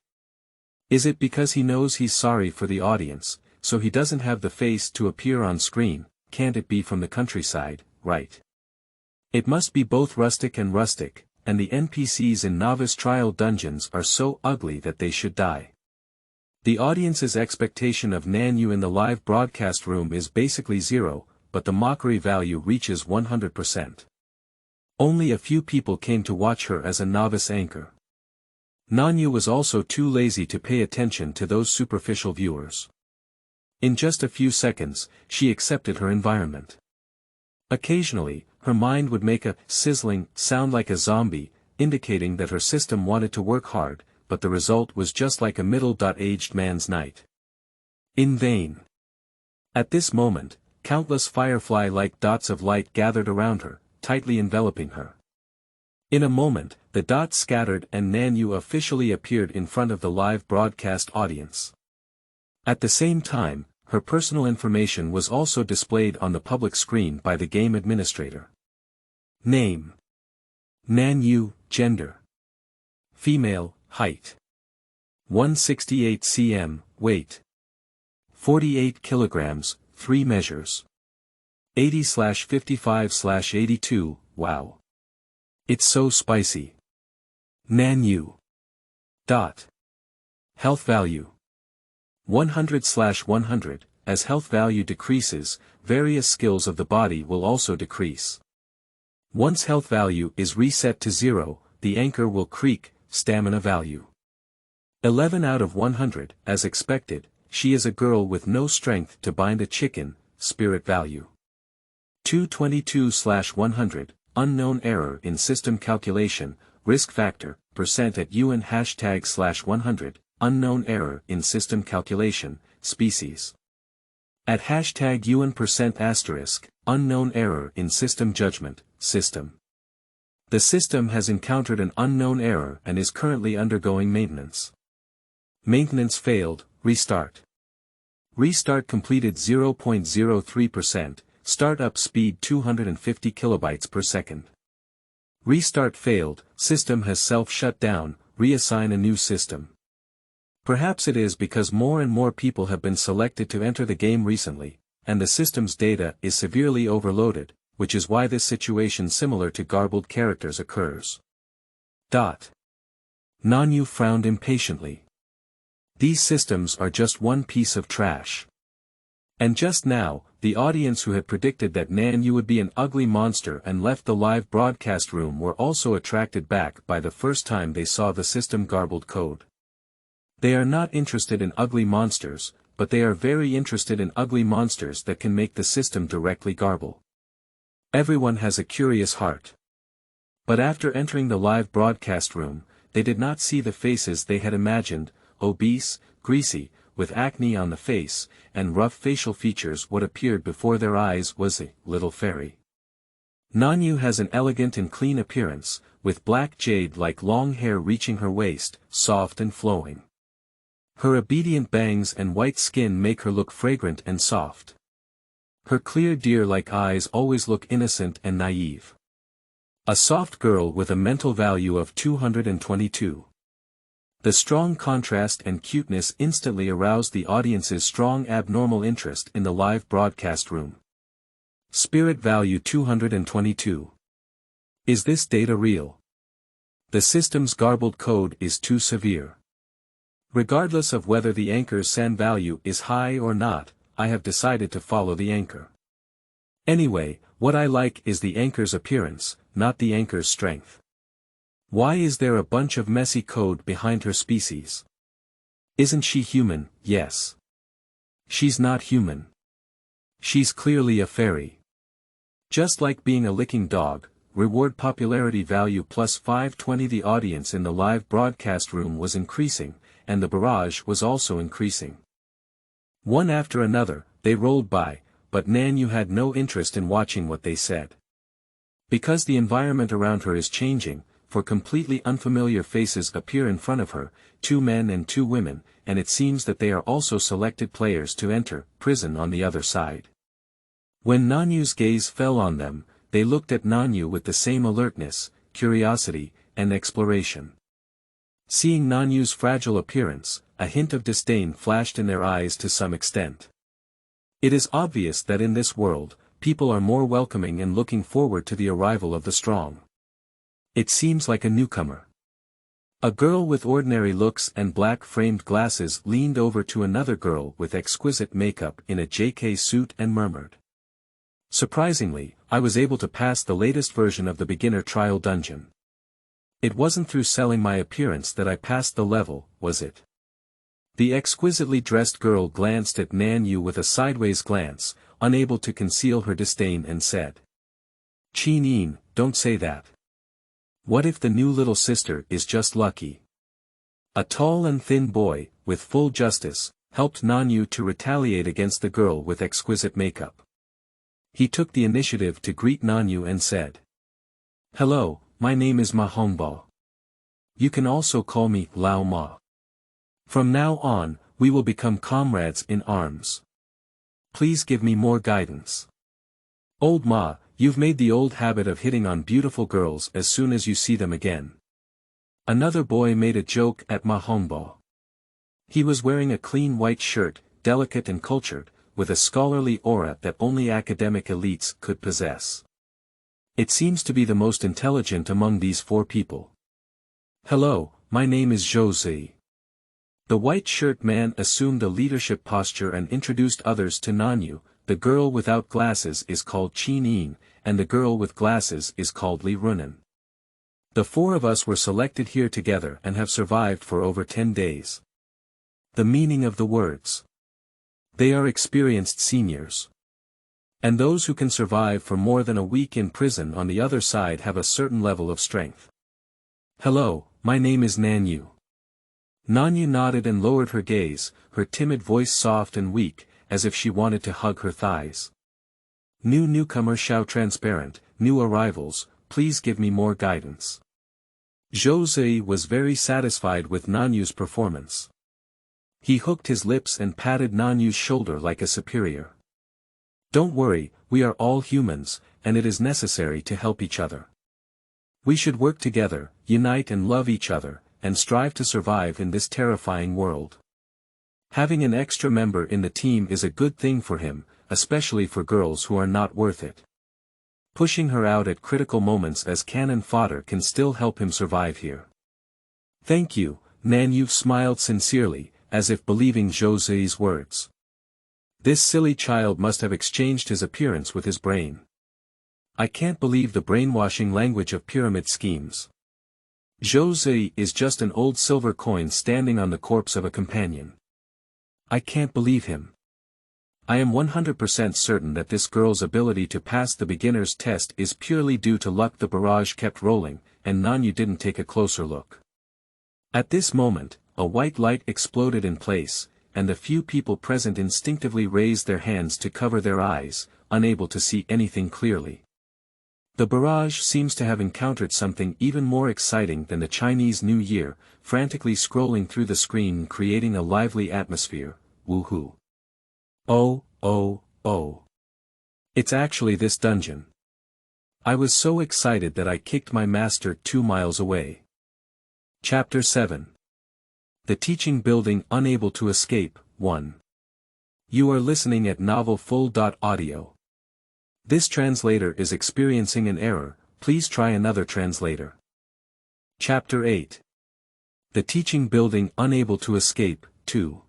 [SPEAKER 1] Is it because he knows he's sorry for the audience, so he doesn't have the face to appear on screen? Can't it be from the countryside, right? It must be both rustic, and the NPCs in novice trial dungeons are so ugly that they should die. The audience's expectation of Nan Yu in the live broadcast room is basically zero, but the mockery value reaches 100%. Only a few people came to watch her as a novice anchor. Nan Yu was also too lazy to pay attention to those superficial viewers. In just a few seconds, she accepted her environment. Occasionally, her mind would make a sizzling sound like a zombie, indicating that her system wanted to work hard, but the result was just like a middle-aged man's night. In vain. At this moment, countless firefly-like dots of light gathered around her, tightly enveloping her. In a moment, the dots scattered and Nan Yu officially appeared in front of the live broadcast audience. At the same time, her personal information was also displayed on the public screen by the game administrator. Name: Nan Yu. Gender: female. Height: 168 cm, weight: 48 kilograms, 3 measures. 80/55/82, wow. It's so spicy. Nan Yu. Health value: 100/100, as health value decreases, various skills of the body will also decrease. Once health value is reset to 0, the anchor will creak. Stamina value: 11 out of 100, as expected, she is a girl with no strength to bind a chicken. Spirit value: 222/100, unknown error in system calculation. Risk factor, % at UN #/100, unknown error in system calculation. Species: at #UN %*, unknown error in system judgment. System: the system has encountered an unknown error and is currently undergoing maintenance. Maintenance failed. Restart. Restart completed 0.03%, startup speed 250 kilobytes per second. Restart failed, system has self-shut down, reassign a new system. Perhaps it is because more and more people have been selected to enter the game recently, and the system's data is severely overloaded, which is why this situation similar to garbled characters occurs. Nan Yu frowned impatiently. These systems are just one piece of trash. And just now, the audience who had predicted that Nan Yu would be an ugly monster and left the live broadcast room were also attracted back by the first time they saw the system garbled code. They are not interested in ugly monsters, but they are very interested in ugly monsters that can make the system directly garble. Everyone has a curious heart. But after entering the live broadcast room, they did not see the faces they had imagined: obese, greasy, with acne on the face, and rough facial features. What appeared before their eyes was a little fairy. Nan Yu has an elegant and clean appearance, with black jade-like long hair reaching her waist, soft and flowing. Her obedient bangs and white skin make her look fragrant and soft. Her clear deer-like eyes always look innocent and naive. A soft girl with a mental value of 222. The strong contrast and cuteness instantly aroused the audience's strong abnormal interest in the live broadcast room. Spirit value 222. Is this data real? The system's garbled code is too severe. Regardless of whether the anchor's SAN value is high or not, I have decided to follow the anchor. Anyway, what I like is the anchor's appearance, not the anchor's strength. Why is there a bunch of messy code behind her species? Isn't she human? Yes. She's not human. She's clearly a fairy. Just like being a licking dog, reward popularity value plus 520. The audience in the live broadcast room was increasing, and the barrage was also increasing. One after another, they rolled by, but Nan Yu had no interest in watching what they said. Because the environment around her is changing, for completely unfamiliar faces appear in front of her, 2 men and 2 women, and it seems that they are also selected players to enter prison on the other side. When Nan Yu's gaze fell on them, they looked at Nan Yu with the same alertness, curiosity, and exploration. Seeing Nan Yu's fragile appearance, a hint of disdain flashed in their eyes to some extent. It is obvious that in this world, people are more welcoming and looking forward to the arrival of the strong. It seems like a newcomer. A girl with ordinary looks and black-framed glasses leaned over to another girl with exquisite makeup in a JK suit and murmured. Surprisingly, I was able to pass the latest version of the beginner trial dungeon. It wasn't through selling my appearance that I passed the level, was it? The exquisitely dressed girl glanced at Nan Yu with a sideways glance, unable to conceal her disdain, and said. "Chin, don't say that. What if the new little sister is just lucky?" A tall and thin boy, with full justice, helped Nan Yu to retaliate against the girl with exquisite makeup. He took the initiative to greet Nan Yu and said. "Hello, my name is Ma Hongbo. You can also call me Lao Ma. From now on, we will become comrades in arms. Please give me more guidance." "Old Ma, you've made the old habit of hitting on beautiful girls as soon as you see them again." Another boy made a joke at Ma Hongbo. He was wearing a clean white shirt, delicate and cultured, with a scholarly aura that only academic elites could possess. It seems to be the most intelligent among these 4 people. "Hello, my name is Zhou Zi." The white shirt man assumed a leadership posture and introduced others to Nan Yu. The girl without glasses is called Chin, and the girl with glasses is called Li Runan. The 4 of us were selected here together and have survived for over 10 days. The meaning of the words. They are experienced seniors. And those who can survive for more than a week in prison on the other side have a certain level of strength. "Hello, my name is Nan Yu." Nan Yu nodded and lowered her gaze, her timid voice soft and weak, as if she wanted to hug her thighs. "New newcomer Xiao transparent, new arrivals, please give me more guidance." Zhou Zi was very satisfied with Nan Yu's performance. He hooked his lips and patted Nan Yu's shoulder like a superior. "Don't worry, we are all humans, and it is necessary to help each other. We should work together, unite and love each other, and strive to survive in this terrifying world. Having an extra member in the team is a good thing for him, especially for girls who are not worth it. Pushing her out at critical moments as cannon fodder can still help him survive here." "Thank you," Nan Yu smiled sincerely, as if believing Zhou Zi's words. This silly child must have exchanged his appearance with his brain. I can't believe the brainwashing language of pyramid schemes. Zhou Zi is just an old silver coin standing on the corpse of a companion. I can't believe him. I am 100% certain that this girl's ability to pass the beginner's test is purely due to luck. The barrage kept rolling, and Nan Yu didn't take a closer look. At this moment, a white light exploded in place, and the few people present instinctively raised their hands to cover their eyes, unable to see anything clearly. The barrage seems to have encountered something even more exciting than the Chinese New Year, frantically scrolling through the screen creating a lively atmosphere. Woohoo. Oh, oh, oh. It's actually this dungeon. I was so excited that I kicked my master 2 miles away. Chapter 7. The Teaching Building Unable to Escape, 1. You are listening at novelfull.audio. This translator is experiencing an error, please try another translator. Chapter 8. The Teaching Building Unable to Escape, 2.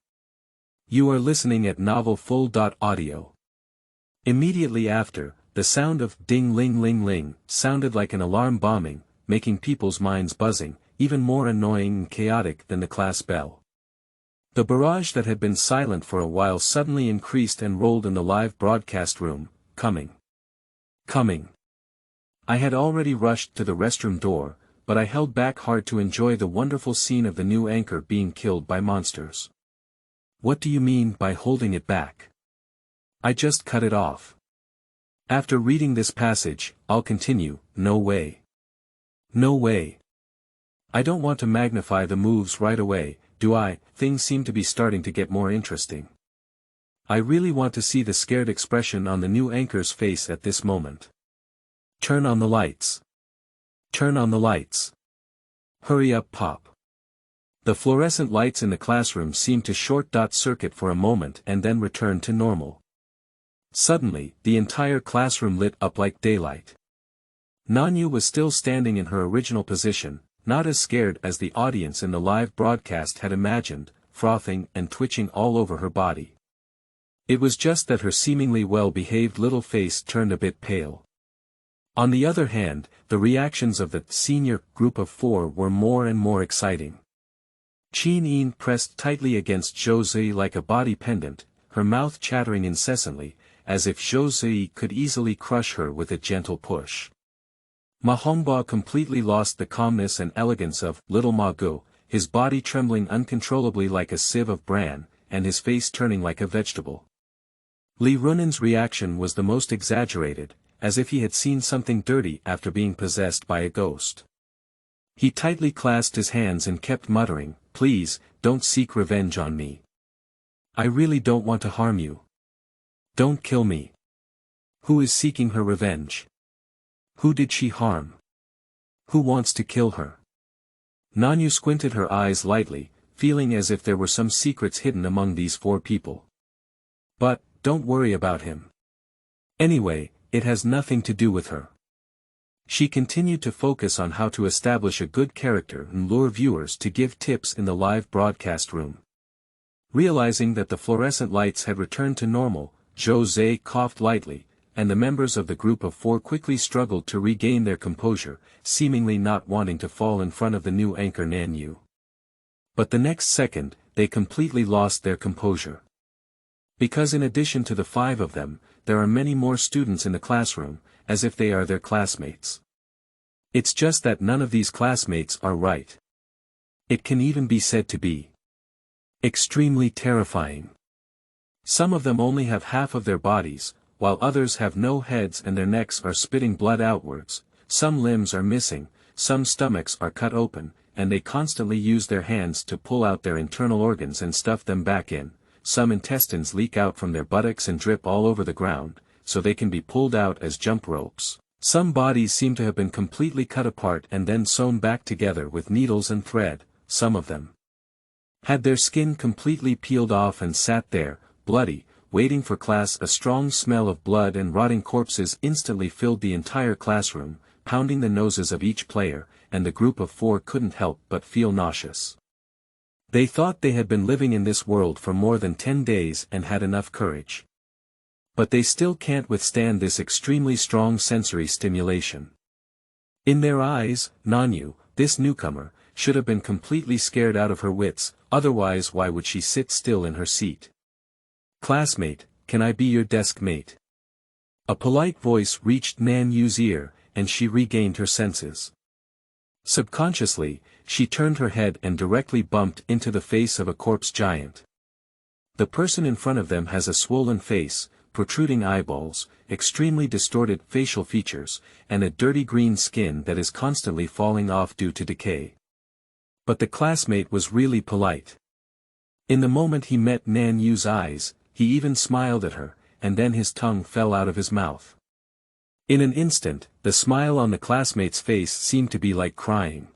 [SPEAKER 1] You are listening at novel full.audio. Immediately after, the sound of ding-ling-ling-ling sounded like an alarm bombing, making people's minds buzzing, even more annoying and chaotic than the class bell. The barrage that had been silent for a while suddenly increased and rolled in the live broadcast room, coming. I had already rushed to the restroom door, but I held back hard to enjoy the wonderful scene of the new anchor being killed by monsters. What do you mean by holding it back? I just cut it off. After reading this passage, I'll continue, no way. No way. I don't want to magnify the moves right away, do I? Things seem to be starting to get more interesting. I really want to see the scared expression on the new anchor's face at this moment. Turn on the lights. Turn on the lights. Hurry up, Pop. The fluorescent lights in the classroom seemed to short-circuit for a moment and then return to normal. Suddenly, the entire classroom lit up like daylight. Nanyu was still standing in her original position, not as scared as the audience in the live broadcast had imagined, frothing and twitching all over her body. It was just that her seemingly well-behaved little face turned a bit pale. On the other hand, the reactions of the senior group of 4 were more and more exciting. Chin pressed tightly against Zhou like a body pendant, her mouth chattering incessantly, as if Zhou could easily crush her with a gentle push. Ma Hongba completely lost the calmness and elegance of little Ma Go, his body trembling uncontrollably like a sieve of bran, and his face turning like a vegetable. Li Runan's reaction was the most exaggerated, as if he had seen something dirty after being possessed by a ghost. He tightly clasped his hands and kept muttering, "Please, don't seek revenge on me. I really don't want to harm you. Don't kill me." Who is seeking her revenge? Who did she harm? Who wants to kill her? Nanyu squinted her eyes lightly, feeling as if there were some secrets hidden among these 4 people. But, don't worry about him. Anyway, it has nothing to do with her. She continued to focus on how to establish a good character and lure viewers to give tips in the live broadcast room. Realizing that the fluorescent lights had returned to normal, Zhou coughed lightly, and the members of the group of 4 quickly struggled to regain their composure, seemingly not wanting to fall in front of the new anchor Nan Yu. But the next second, they completely lost their composure. Because in addition to the 5 of them, there are many more students in the classroom, as if they are their classmates. It's just that none of these classmates are right. It can even be said to be extremely terrifying. Some of them only have half of their bodies, while others have no heads and their necks are spitting blood outwards, some limbs are missing, some stomachs are cut open, and they constantly use their hands to pull out their internal organs and stuff them back in. Some intestines leak out from their buttocks and drip all over the ground, so they can be pulled out as jump ropes. Some bodies seem to have been completely cut apart and then sewn back together with needles and thread. Some of them had their skin completely peeled off and sat there, bloody, waiting for class. A strong smell of blood and rotting corpses instantly filled the entire classroom, pounding the noses of each player, and the group of 4 couldn't help but feel nauseous. They thought they had been living in this world for more than 10 days and had enough courage. But they still can't withstand this extremely strong sensory stimulation. In their eyes, Nanyu, this newcomer, should have been completely scared out of her wits, otherwise why would she sit still in her seat? "Classmate, can I be your desk mate?" A polite voice reached Nan Yu's ear, and she regained her senses. Subconsciously, she turned her head and directly bumped into the face of a corpse giant. The person in front of them has a swollen face, protruding eyeballs, extremely distorted facial features, and a dirty green skin that is constantly falling off due to decay. But the classmate was really polite. In the moment he met Nan Yu's eyes, he even smiled at her, and then his tongue fell out of his mouth. In an instant, the smile on the classmate's face seemed to be like crying.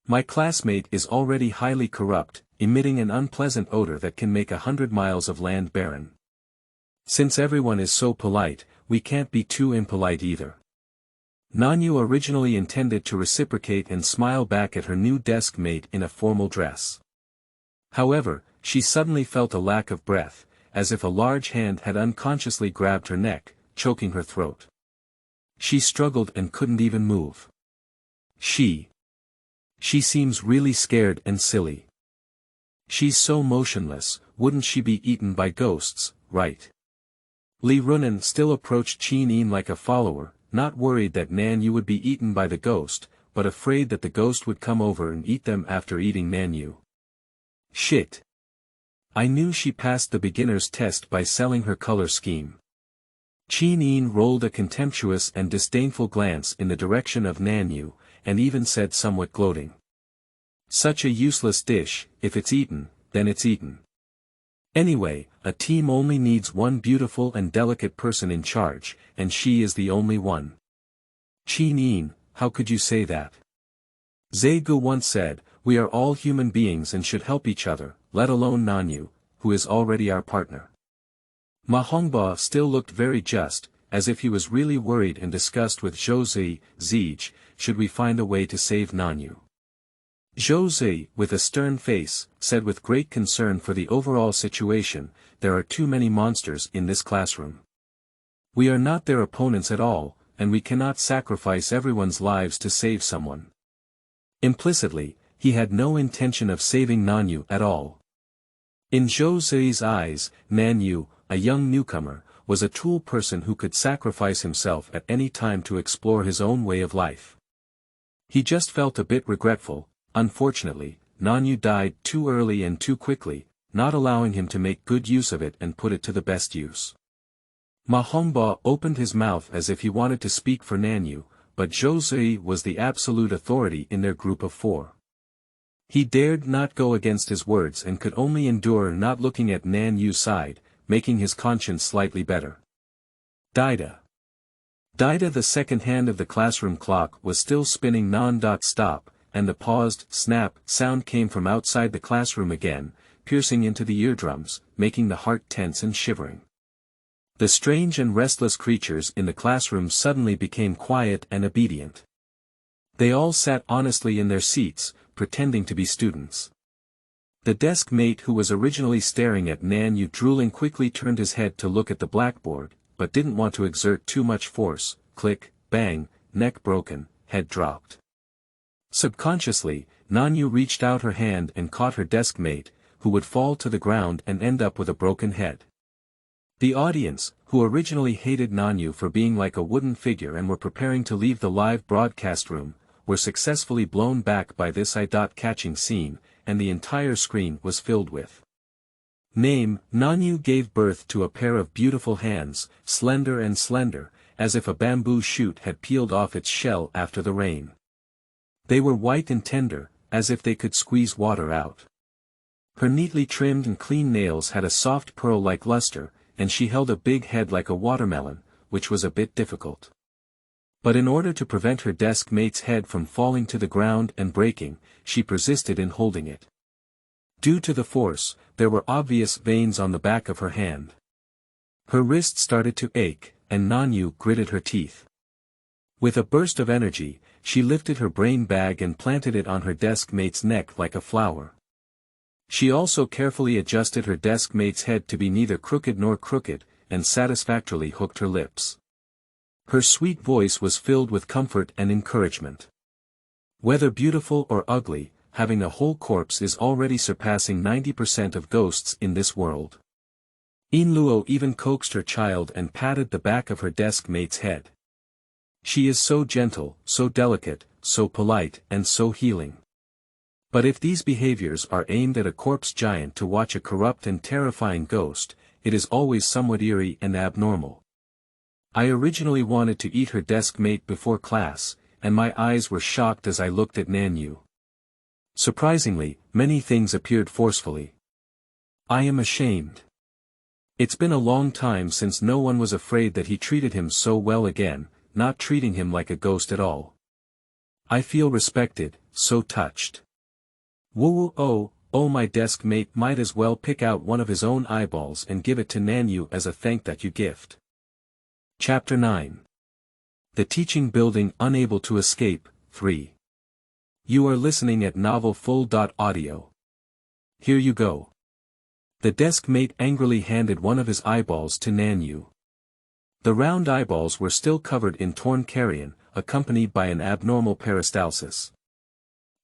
[SPEAKER 1] My classmate is already highly corrupt, emitting an unpleasant odor that can make 100 miles of land barren. Since everyone is so polite, we can't be too impolite either. Nanyu originally intended to reciprocate and smile back at her new desk mate in a formal dress. However, she suddenly felt a lack of breath, as if a large hand had unconsciously grabbed her neck, choking her throat. She struggled and couldn't even move. She seems really scared and silly. She's so motionless, wouldn't she be eaten by ghosts, right? Li Runan still approached Qin like a follower, not worried that Nan Yu would be eaten by the ghost, but afraid that the ghost would come over and eat them after eating Nan Yu. Shit. I knew she passed the beginner's test by selling her color scheme. Qin rolled a contemptuous and disdainful glance in the direction of Nan Yu, and even said somewhat gloating. Such a useless dish, if it's eaten, then it's eaten. Anyway, a team only needs one beautiful and delicate person in charge, and she is the only one. Qin, how could you say that? Zegu once said, we are all human beings and should help each other, let alone Nanyu, who is already our partner. Ma Hongba still looked very just, as if he was really worried and discussed with Zhou Zij, should we find a way to save Nanyu. Zhou Zi, with a stern face, said with great concern for the overall situation, there are too many monsters in this classroom. We are not their opponents at all, and we cannot sacrifice everyone's lives to save someone. Implicitly, he had no intention of saving Nanyu at all. In Zhou Zi's eyes, Nanyu, a young newcomer, was a tool person who could sacrifice himself at any time to explore his own way of life. He just felt a bit regretful. Unfortunately, Nanyu died too early and too quickly, not allowing him to make good use of it and put it to the best use. Ma Hongba opened his mouth as if he wanted to speak for Nanyu, but Zhou Zi was the absolute authority in their group of four. He dared not go against his words and could only endure not looking at Nanyu's side, making his conscience slightly better. Dida, the second hand of the classroom clock was still spinning non-stop, and the paused, snap, sound came from outside the classroom again, piercing into the eardrums, making the heart tense and shivering. The strange and restless creatures in the classroom suddenly became quiet and obedient. They all sat honestly in their seats, pretending to be students. The desk mate who was originally staring at Nan Yu drooling quickly turned his head to look at the blackboard, but didn't want to exert too much force. Click, bang, neck broken, head dropped. Subconsciously, Nanyu reached out her hand and caught her desk mate, who would fall to the ground and end up with a broken head. The audience, who originally hated Nanyu for being like a wooden figure and were preparing to leave the live broadcast room, were successfully blown back by this eye-catching scene, and the entire screen was filled with. Name, Nanyu gave birth to a pair of beautiful hands, slender, as if a bamboo shoot had peeled off its shell after the rain. They were white and tender, as if they could squeeze water out. Her neatly trimmed and clean nails had a soft pearl-like luster, and she held a big head like a watermelon, which was a bit difficult. But in order to prevent her desk mate's head from falling to the ground and breaking, she persisted in holding it. Due to the force, there were obvious veins on the back of her hand. Her wrist started to ache, and Nanyu gritted her teeth. With a burst of energy, she lifted her brain bag and planted it on her desk mate's neck like a flower. She also carefully adjusted her desk mate's head to be neither crooked nor crooked, and satisfactorily hooked her lips. Her sweet voice was filled with comfort and encouragement. Whether beautiful or ugly, having a whole corpse is already surpassing 90% of ghosts in this world. Inluo even coaxed her child and patted the back of her desk mate's head. She is so gentle, so delicate, so polite, and so healing. But if these behaviors are aimed at a corpse giant to watch a corrupt and terrifying ghost, it is always somewhat eerie and abnormal. I originally wanted to eat her desk mate before class, and my eyes were shocked as I looked at Nanyu. Surprisingly, many things appeared forcefully. I am ashamed. It's been a long time since no one was afraid that he treated him so well again, not treating him like a ghost at all. I feel respected, so touched. Woo oh, my desk mate might as well pick out one of his own eyeballs and give it to Nanyu as a thank you gift. Chapter 9. The Teaching Building Unable to Escape, 3. You are listening at novel full.audio. Here you go. The desk mate angrily handed one of his eyeballs to Nan Yu. The round eyeballs were still covered in torn carrion, accompanied by an abnormal peristalsis.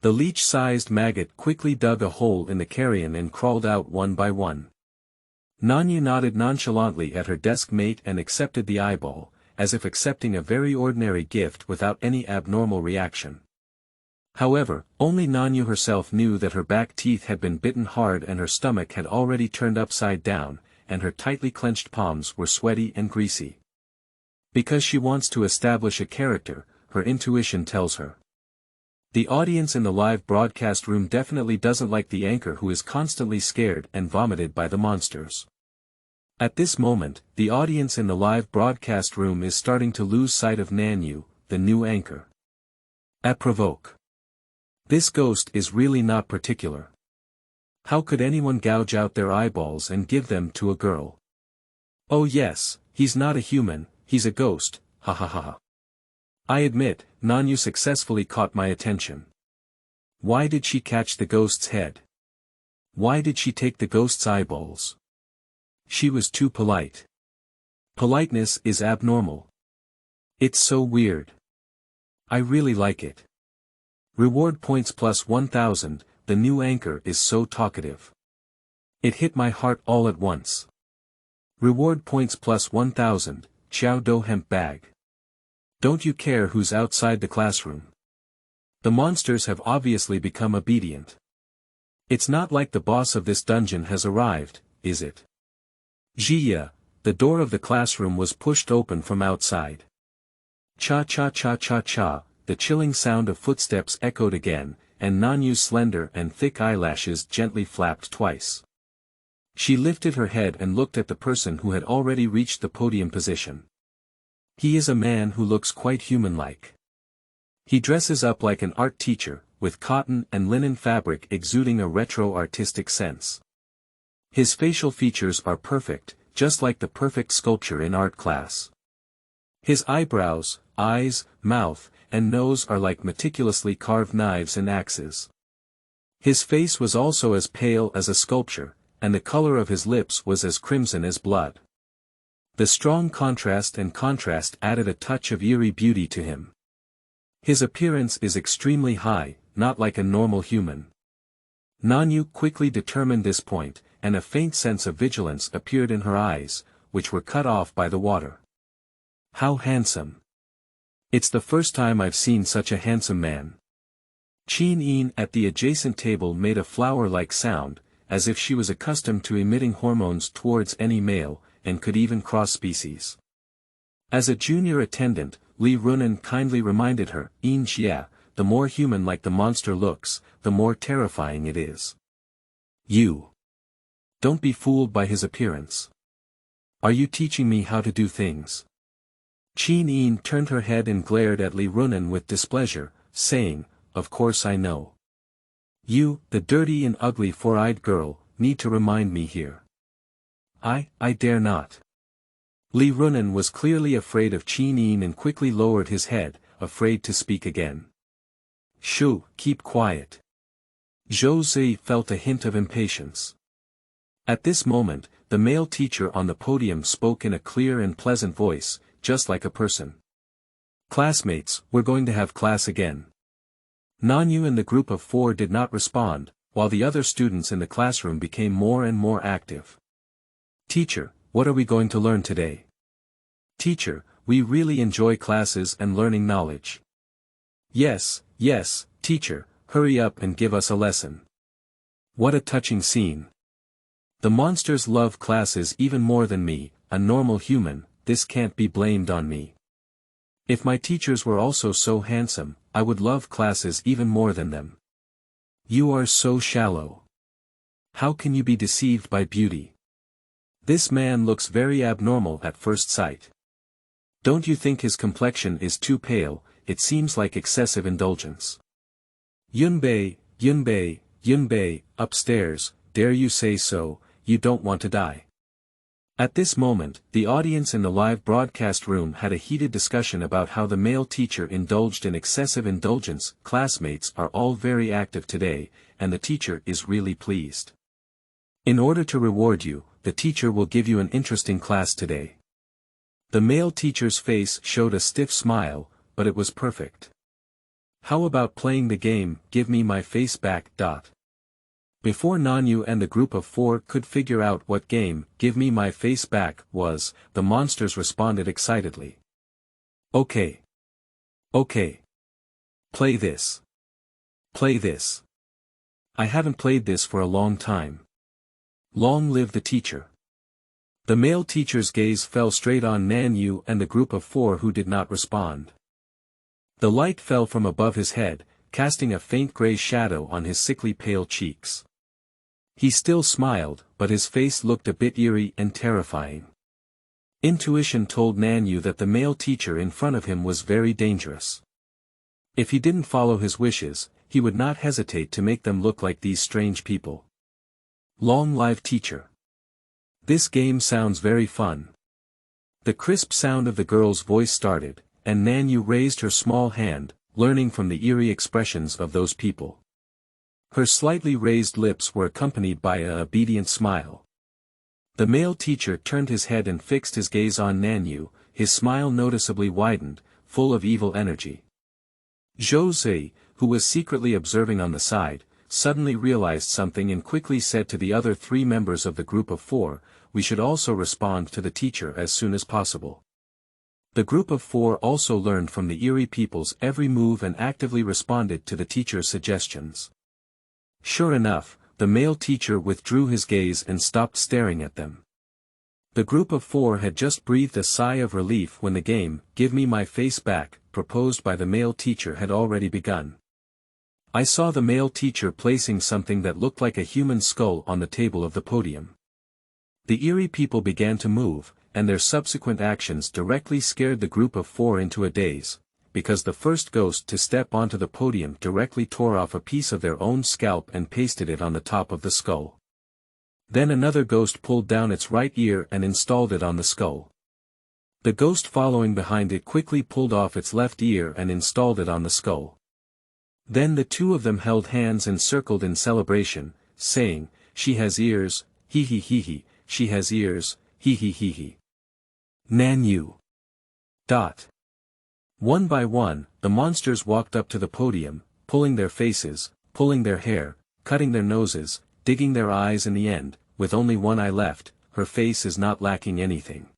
[SPEAKER 1] The leech-sized maggot quickly dug a hole in the carrion and crawled out one by one. Nanyu nodded nonchalantly at her desk mate and accepted the eyeball, as if accepting a very ordinary gift without any abnormal reaction. However, only Nanyu herself knew that her back teeth had been bitten hard and her stomach had already turned upside down, and her tightly clenched palms were sweaty and greasy. Because she wants to establish a character, her intuition tells her. The audience in the live broadcast room definitely doesn't like the anchor who is constantly scared and vomited by the monsters. At this moment, the audience in the live broadcast room is starting to lose sight of Nan Yu, the new anchor. At provoke. This ghost is really not particular. How could anyone gouge out their eyeballs and give them to a girl? Oh yes, he's not a human, he's a ghost, ha ha ha ha. I admit, Nanyu successfully caught my attention. Why did she catch the ghost's head? Why did she take the ghost's eyeballs? She was too polite. Politeness is abnormal. It's so weird. I really like it. Reward points plus 1000, the new anchor is so talkative. It hit my heart all at once. Reward points plus 1000, Xiao Do hemp bag. Don't you care who's outside the classroom? The monsters have obviously become obedient. It's not like the boss of this dungeon has arrived, is it? Jia, the door of the classroom was pushed open from outside. Cha-cha-cha-cha-cha, the chilling sound of footsteps echoed again, and Nanyu's slender and thick eyelashes gently flapped twice. She lifted her head and looked at the person who had already reached the podium position. He is a man who looks quite human-like. He dresses up like an art teacher, with cotton and linen fabric exuding a retro-artistic sense. His facial features are perfect, just like the perfect sculpture in art class. His eyebrows, eyes, mouth, and nose are like meticulously carved knives and axes. His face was also as pale as a sculpture, and the color of his lips was as crimson as blood. The strong contrast added a touch of eerie beauty to him. His appearance is extremely high, not like a normal human. Nanyu quickly determined this point, and a faint sense of vigilance appeared in her eyes, which were cut off by the water. How handsome. It's the first time I've seen such a handsome man. Qin at the adjacent table made a flower-like sound, as if she was accustomed to emitting hormones towards any male, and could even cross species. As a junior attendant, Li Runan kindly reminded her, "In Xia, the more human-like the monster looks, the more terrifying it is. You. Don't be fooled by his appearance. Are you teaching me how to do things?" Qin turned her head and glared at Li Runan with displeasure, saying, "Of course I know. You, the dirty and ugly four-eyed girl, need to remind me here." I dare not." Li Runan was clearly afraid of Qin and quickly lowered his head, afraid to speak again. "Shoo, keep quiet." Zhou Zi felt a hint of impatience. At this moment, the male teacher on the podium spoke in a clear and pleasant voice, just like a person. "Classmates, we're going to have class again." Nanyu and the group of 4 did not respond, while the other students in the classroom became more and more active. "Teacher, what are we going to learn today?" "Teacher, we really enjoy classes and learning knowledge." Yes, teacher, hurry up and give us a lesson." What a touching scene. The monsters love classes even more than me, a normal human, this can't be blamed on me. If my teachers were also so handsome, I would love classes even more than them. You are so shallow. How can you be deceived by beauty? This man looks very abnormal at first sight. Don't you think his complexion is too pale? It seems like excessive indulgence. Yunbei, upstairs, dare you say so, you don't want to die. At this moment, the audience in the live broadcast room had a heated discussion about how the male teacher indulged in excessive indulgence. Classmates are all very active today, and the teacher is really pleased. In order to reward you, the teacher will give you an interesting class today. The male teacher's face showed a stiff smile, but it was perfect. How about playing the game, Give Me My Face Back. Before Nanyu and the group of 4 could figure out what game, Give Me My Face Back, was, the monsters responded excitedly. Okay. Okay. Play this. Play this. I haven't played this for a long time. Long live the teacher. The male teacher's gaze fell straight on Nan Yu and the group of 4 who did not respond. The light fell from above his head, casting a faint gray shadow on his sickly pale cheeks. He still smiled, but his face looked a bit eerie and terrifying. Intuition told Nan Yu that the male teacher in front of him was very dangerous. If he didn't follow his wishes, he would not hesitate to make them look like these strange people. Long live teacher. This game sounds very fun. The crisp sound of the girl's voice started, and Nan Yu raised her small hand, learning from the eerie expressions of those people. Her slightly raised lips were accompanied by an obedient smile. The male teacher turned his head and fixed his gaze on Nan Yu, his smile noticeably widened, full of evil energy. Zhou Zi, who was secretly observing on the side, suddenly realized something and quickly said to the other 3 members of the group of 4, we should also respond to the teacher as soon as possible. The group of 4 also learned from the eerie people's every move and actively responded to the teacher's suggestions. Sure enough, the male teacher withdrew his gaze and stopped staring at them. The group of 4 had just breathed a sigh of relief when the game, Give Me My Face Back, proposed by the male teacher had already begun. I saw the male teacher placing something that looked like a human skull on the table of the podium. The eerie people began to move, and their subsequent actions directly scared the group of 4 into a daze, because the first ghost to step onto the podium directly tore off a piece of their own scalp and pasted it on the top of the skull. Then another ghost pulled down its right ear and installed it on the skull. The ghost following behind it quickly pulled off its left ear and installed it on the skull. Then the 2 of them held hands and circled in celebration, saying, she has ears, hee hee hee hee, she has ears, hee hee hee hee. Nan Yu. One by one, the monsters walked up to the podium, pulling their faces, pulling their hair, cutting their noses, digging their eyes. In the end, with only one eye left, her face is not lacking anything.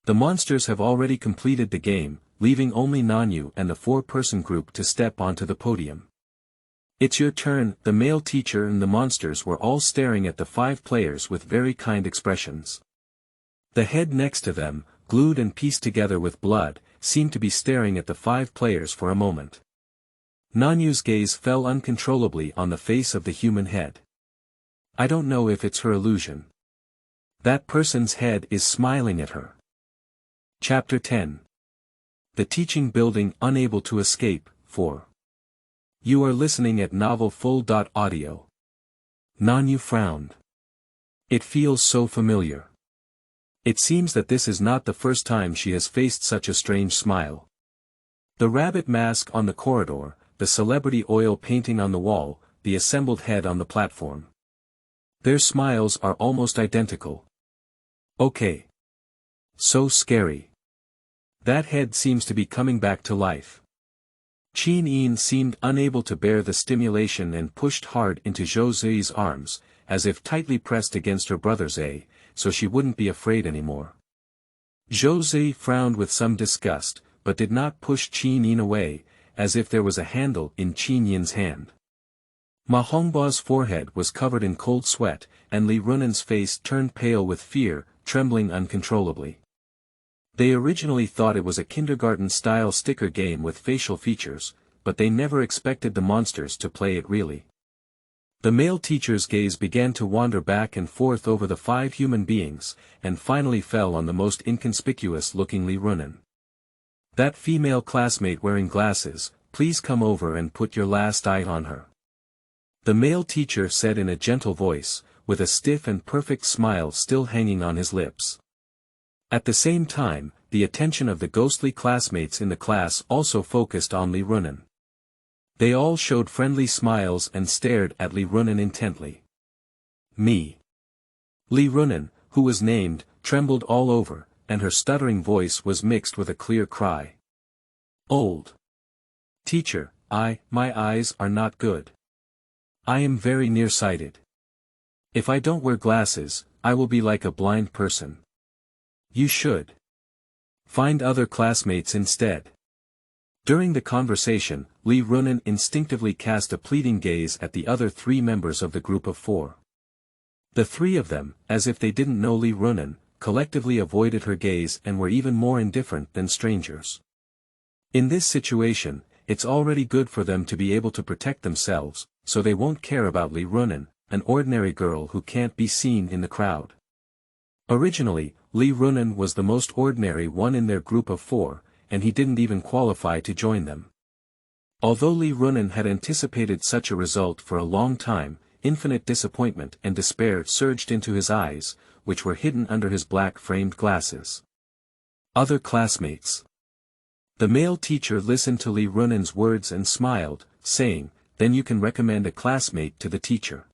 [SPEAKER 1] The monsters have already completed the game, leaving only Nanyu and the 4-person group to step onto the podium. It's your turn. The male teacher and the monsters were all staring at the 5 players with very kind expressions. The head next to them, glued and pieced together with blood, seemed to be staring at the 5 players for a moment. Nanyu's gaze fell uncontrollably on the face of the human head. I don't know if it's her illusion. That person's head is smiling at her. Chapter 10. The Teaching Building Unable to Escape, 4. You are listening at novel full.audio. Nanyu frowned. It feels so familiar. It seems that this is not the first time she has faced such a strange smile. The rabbit mask on the corridor, the celebrity oil painting on the wall, the assembled head on the platform. Their smiles are almost identical. Okay. So scary. That head seems to be coming back to life. Qin seemed unable to bear the stimulation and pushed hard into Zhou Zi's arms, as if tightly pressed against her brother's so she wouldn't be afraid anymore. Zhou Zi frowned with some disgust, but did not push Qin away, as if there was a handle in Qin's hand. Ma Hongbao's forehead was covered in cold sweat, and Li Runan's face turned pale with fear, trembling uncontrollably. They originally thought it was a kindergarten-style sticker game with facial features, but they never expected the monsters to play it really. The male teacher's gaze began to wander back and forth over the 5 human beings, and finally fell on the most inconspicuous-looking Li Runan. That female classmate wearing glasses, please come over and put your last eye on her. The male teacher said in a gentle voice, with a stiff and perfect smile still hanging on his lips. At the same time, the attention of the ghostly classmates in the class also focused on Lee Runen. They all showed friendly smiles and stared at Lee Runen intently. Me. Lee Runen, who was named, trembled all over, and her stuttering voice was mixed with a clear cry. Old. Teacher, my eyes are not good. I am very nearsighted. If I don't wear glasses, I will be like a blind person. You should find other classmates instead. During the conversation, Lee Runen instinctively cast a pleading gaze at the other 3 members of the group of 4. The 3 of them, as if they didn't know Lee Runen, collectively avoided her gaze and were even more indifferent than strangers. In this situation, it's already good for them to be able to protect themselves, so they won't care about Lee Runen, an ordinary girl who can't be seen in the crowd. Originally, Lee Runen was the most ordinary one in their group of 4, and he didn't even qualify to join them. Although Lee Runen had anticipated such a result for a long time, infinite disappointment and despair surged into his eyes, which were hidden under his black-framed glasses. Other classmates. The male teacher listened to Lee Runen's words and smiled, saying, "Then you can recommend a classmate to the teacher.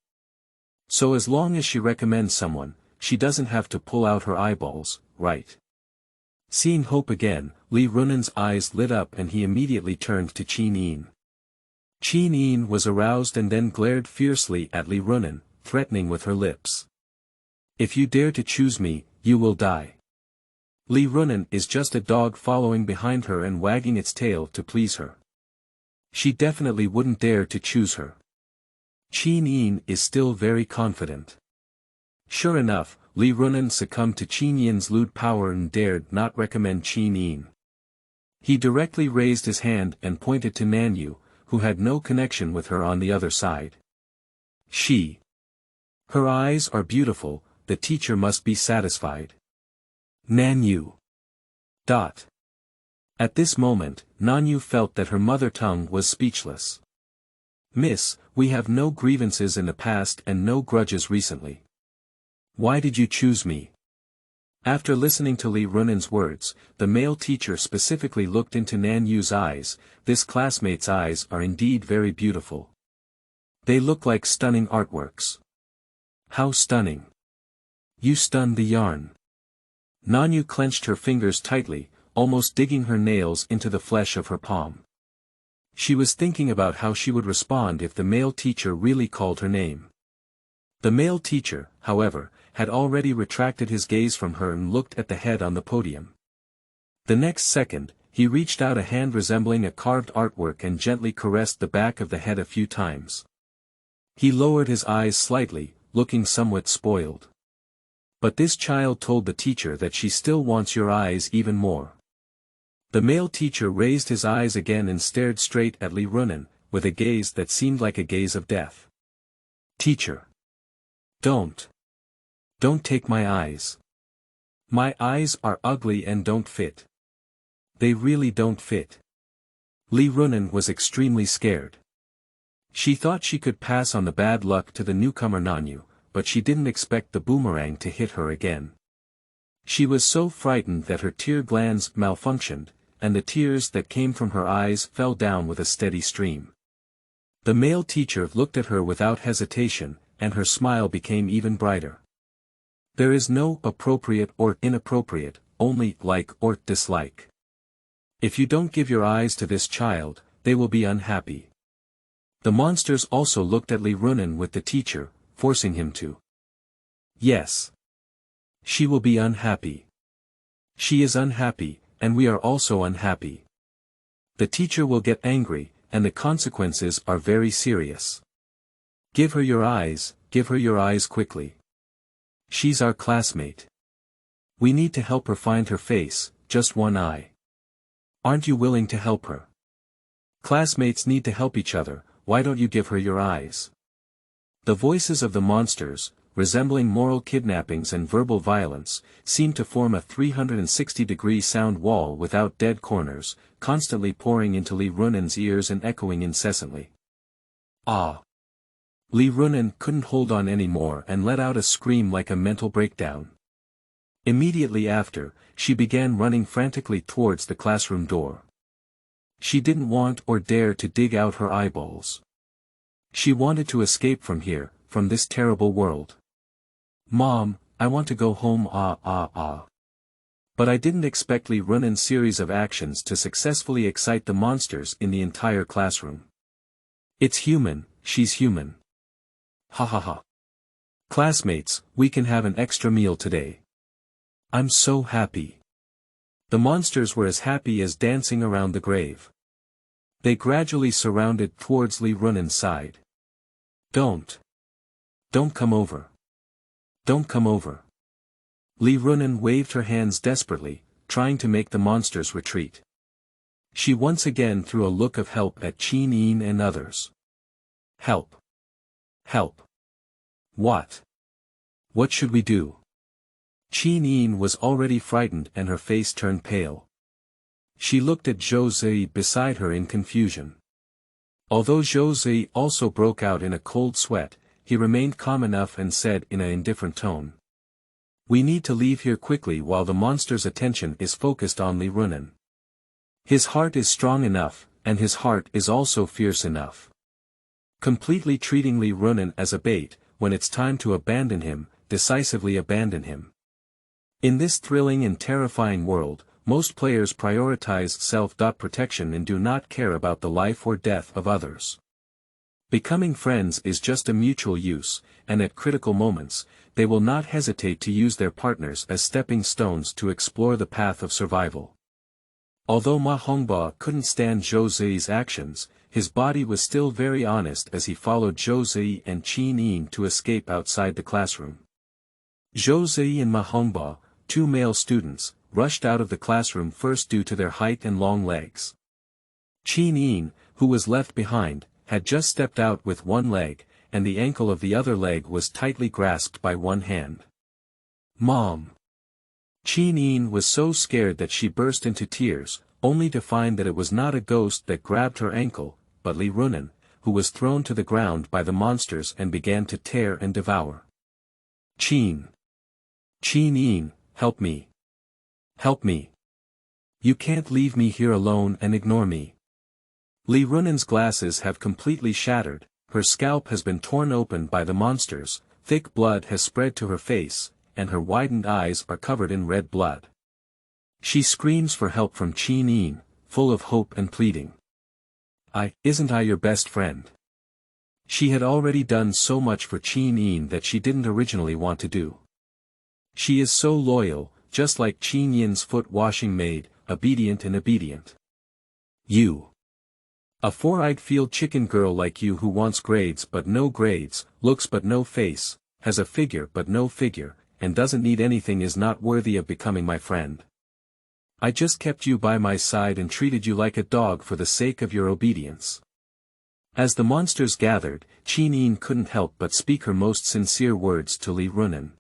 [SPEAKER 1] So as long as she recommends someone, she doesn't have to pull out her eyeballs, right?" Seeing hope again, Lee Runen's eyes lit up and he immediately turned to Chin. Chin was aroused and then glared fiercely at Lee Runen, threatening with her lips. "If you dare to choose me, you will die." Lee Runen is just a dog following behind her and wagging its tail to please her. She definitely wouldn't dare to choose her. Chin is still very confident. Sure enough, Lee Runen succumbed to Chin's lewd power and dared not recommend Chin. He directly raised his hand and pointed to Nan Yu, who had no connection with her on the other side. Her eyes are beautiful, the teacher must be satisfied. Nan Yu. At this moment, Nan Yu felt that her mother tongue was speechless. "Miss, we have no grievances in the past and no grudges recently. Why did you choose me?" After listening to Lee Runen's words, the male teacher specifically looked into Nan Yu's eyes. This classmate's eyes are indeed very beautiful. They look like stunning artworks. How stunning. You stunned the yarn. Nan Yu clenched her fingers tightly, almost digging her nails into the flesh of her palm. She was thinking about how she would respond if the male teacher really called her name. The male teacher, however, had already retracted his gaze from her and looked at the head on the podium. The next second, he reached out a hand resembling a carved artwork and gently caressed the back of the head a few times. He lowered his eyes slightly, looking somewhat spoiled. "But this child told the teacher that she still wants your eyes even more." The male teacher raised his eyes again and stared straight at Lee Runen, with a gaze that seemed like a gaze of death. "Teacher. Don't take my eyes. My eyes are ugly and don't fit. They really don't fit." Lee Runen was extremely scared. She thought she could pass on the bad luck to the newcomer Nanyu, but she didn't expect the boomerang to hit her again. She was so frightened that her tear glands malfunctioned, and the tears that came from her eyes fell down with a steady stream. The male teacher looked at her without hesitation, and her smile became even brighter. "There is no appropriate or inappropriate, only like or dislike. If you don't give your eyes to this child, they will be unhappy." The monsters also looked at Lee Runen with the teacher, forcing him to. "Yes. She will be unhappy. She is unhappy, and we are also unhappy. The teacher will get angry, and the consequences are very serious. Give her your eyes quickly. She's our classmate. We need to help her find her face, just one eye. Aren't you willing to help her? Classmates need to help each other, why don't you give her your eyes?" The voices of the monsters, resembling moral kidnappings and verbal violence, seemed to form a 360-degree sound wall without dead corners, constantly pouring into Lee Runen's ears and echoing incessantly. "Ah! Li Runan couldn't hold on anymore and let out a scream like a mental breakdown. Immediately after, she began running frantically towards the classroom door. She didn't want or dare to dig out her eyeballs. She wanted to escape from here, from this terrible world. "Mom, I want to go home." But I didn't expect Li Runan's series of actions to successfully excite the monsters in the entire classroom. "It's human, she's human. Ha ha ha. Classmates, we can have an extra meal today. I'm so happy." The monsters were as happy as dancing around the grave. They gradually surrounded towards Li Runan's side. Don't come over. Don't come over." Li Runan waved her hands desperately, trying to make the monsters retreat. She once again threw a look of help at Qin and others. "Help! Help! What? What should we do?" Qin was already frightened and her face turned pale. She looked at Zhou Zi beside her in confusion. Although Zhou Zi also broke out in a cold sweat, he remained calm enough and said in an indifferent tone. "We need to leave here quickly while the monster's attention is focused on Li Runan. His heart is strong enough, and his heart is also fierce enough. Completely treating Li Runan as a bait, when it's time to abandon him, decisively abandon him." In this thrilling and terrifying world, most players prioritize self-protection and do not care about the life or death of others. Becoming friends is just a mutual use, and at critical moments, they will not hesitate to use their partners as stepping stones to explore the path of survival. Although Ma Hongba couldn't stand Zhou Zi's actions, his body was still very honest as he followed Zhou Zi and Qin to escape outside the classroom. Zhou Zi and Ma Hongba, two male students, rushed out of the classroom first due to their height and long legs. Qin, who was left behind, had just stepped out with one leg, and the ankle of the other leg was tightly grasped by one hand. "Mom!" Qin was so scared that she burst into tears, only to find that it was not a ghost that grabbed her ankle, but Li Runan, who was thrown to the ground by the monsters and began to tear and devour. Qin, help me. Help me. You can't leave me here alone and ignore me." Li Runan's glasses have completely shattered, her scalp has been torn open by the monsters, thick blood has spread to her face, and her widened eyes are covered in red blood. She screams for help from Qin, full of hope and pleading. Isn't I your best friend?" She had already done so much for Qin that she didn't originally want to do. She is so loyal, just like Qin's foot-washing maid, obedient and obedient. "You. A four-eyed field chicken girl like you who wants grades but no grades, looks but no face, has a figure but no figure, and doesn't need anything is not worthy of becoming my friend. I just kept you by my side and treated you like a dog for the sake of your obedience." As the monsters gathered, Qin couldn't help but speak her most sincere words to Li Runan.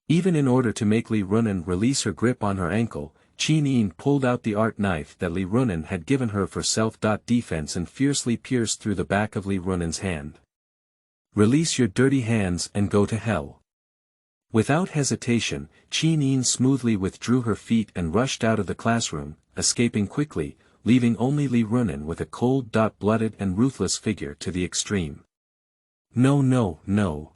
[SPEAKER 1] Even in order to make Li Runan release her grip on her ankle, Qin pulled out the art knife that Li Runan had given her for self-defense and fiercely pierced through the back of Li Runan's hand. "Release your dirty hands and go to hell." Without hesitation, Qin smoothly withdrew her feet and rushed out of the classroom, escaping quickly, leaving only Li Runan with a cold-blooded and ruthless figure to the extreme. No no no.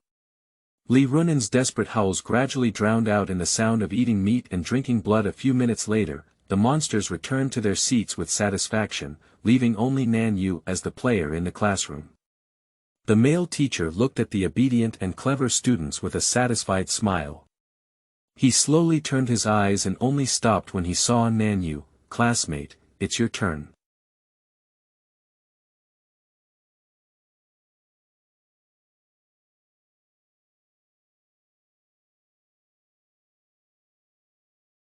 [SPEAKER 1] Li Runan's desperate howls gradually drowned out in the sound of eating meat and drinking blood. A few minutes later, the monsters returned to their seats with satisfaction, leaving only Nan Yu as the player in the classroom. The male teacher looked at the obedient and clever students with a satisfied smile. He slowly turned his eyes and only stopped when he saw Nan Yu. "Classmate, it's your turn."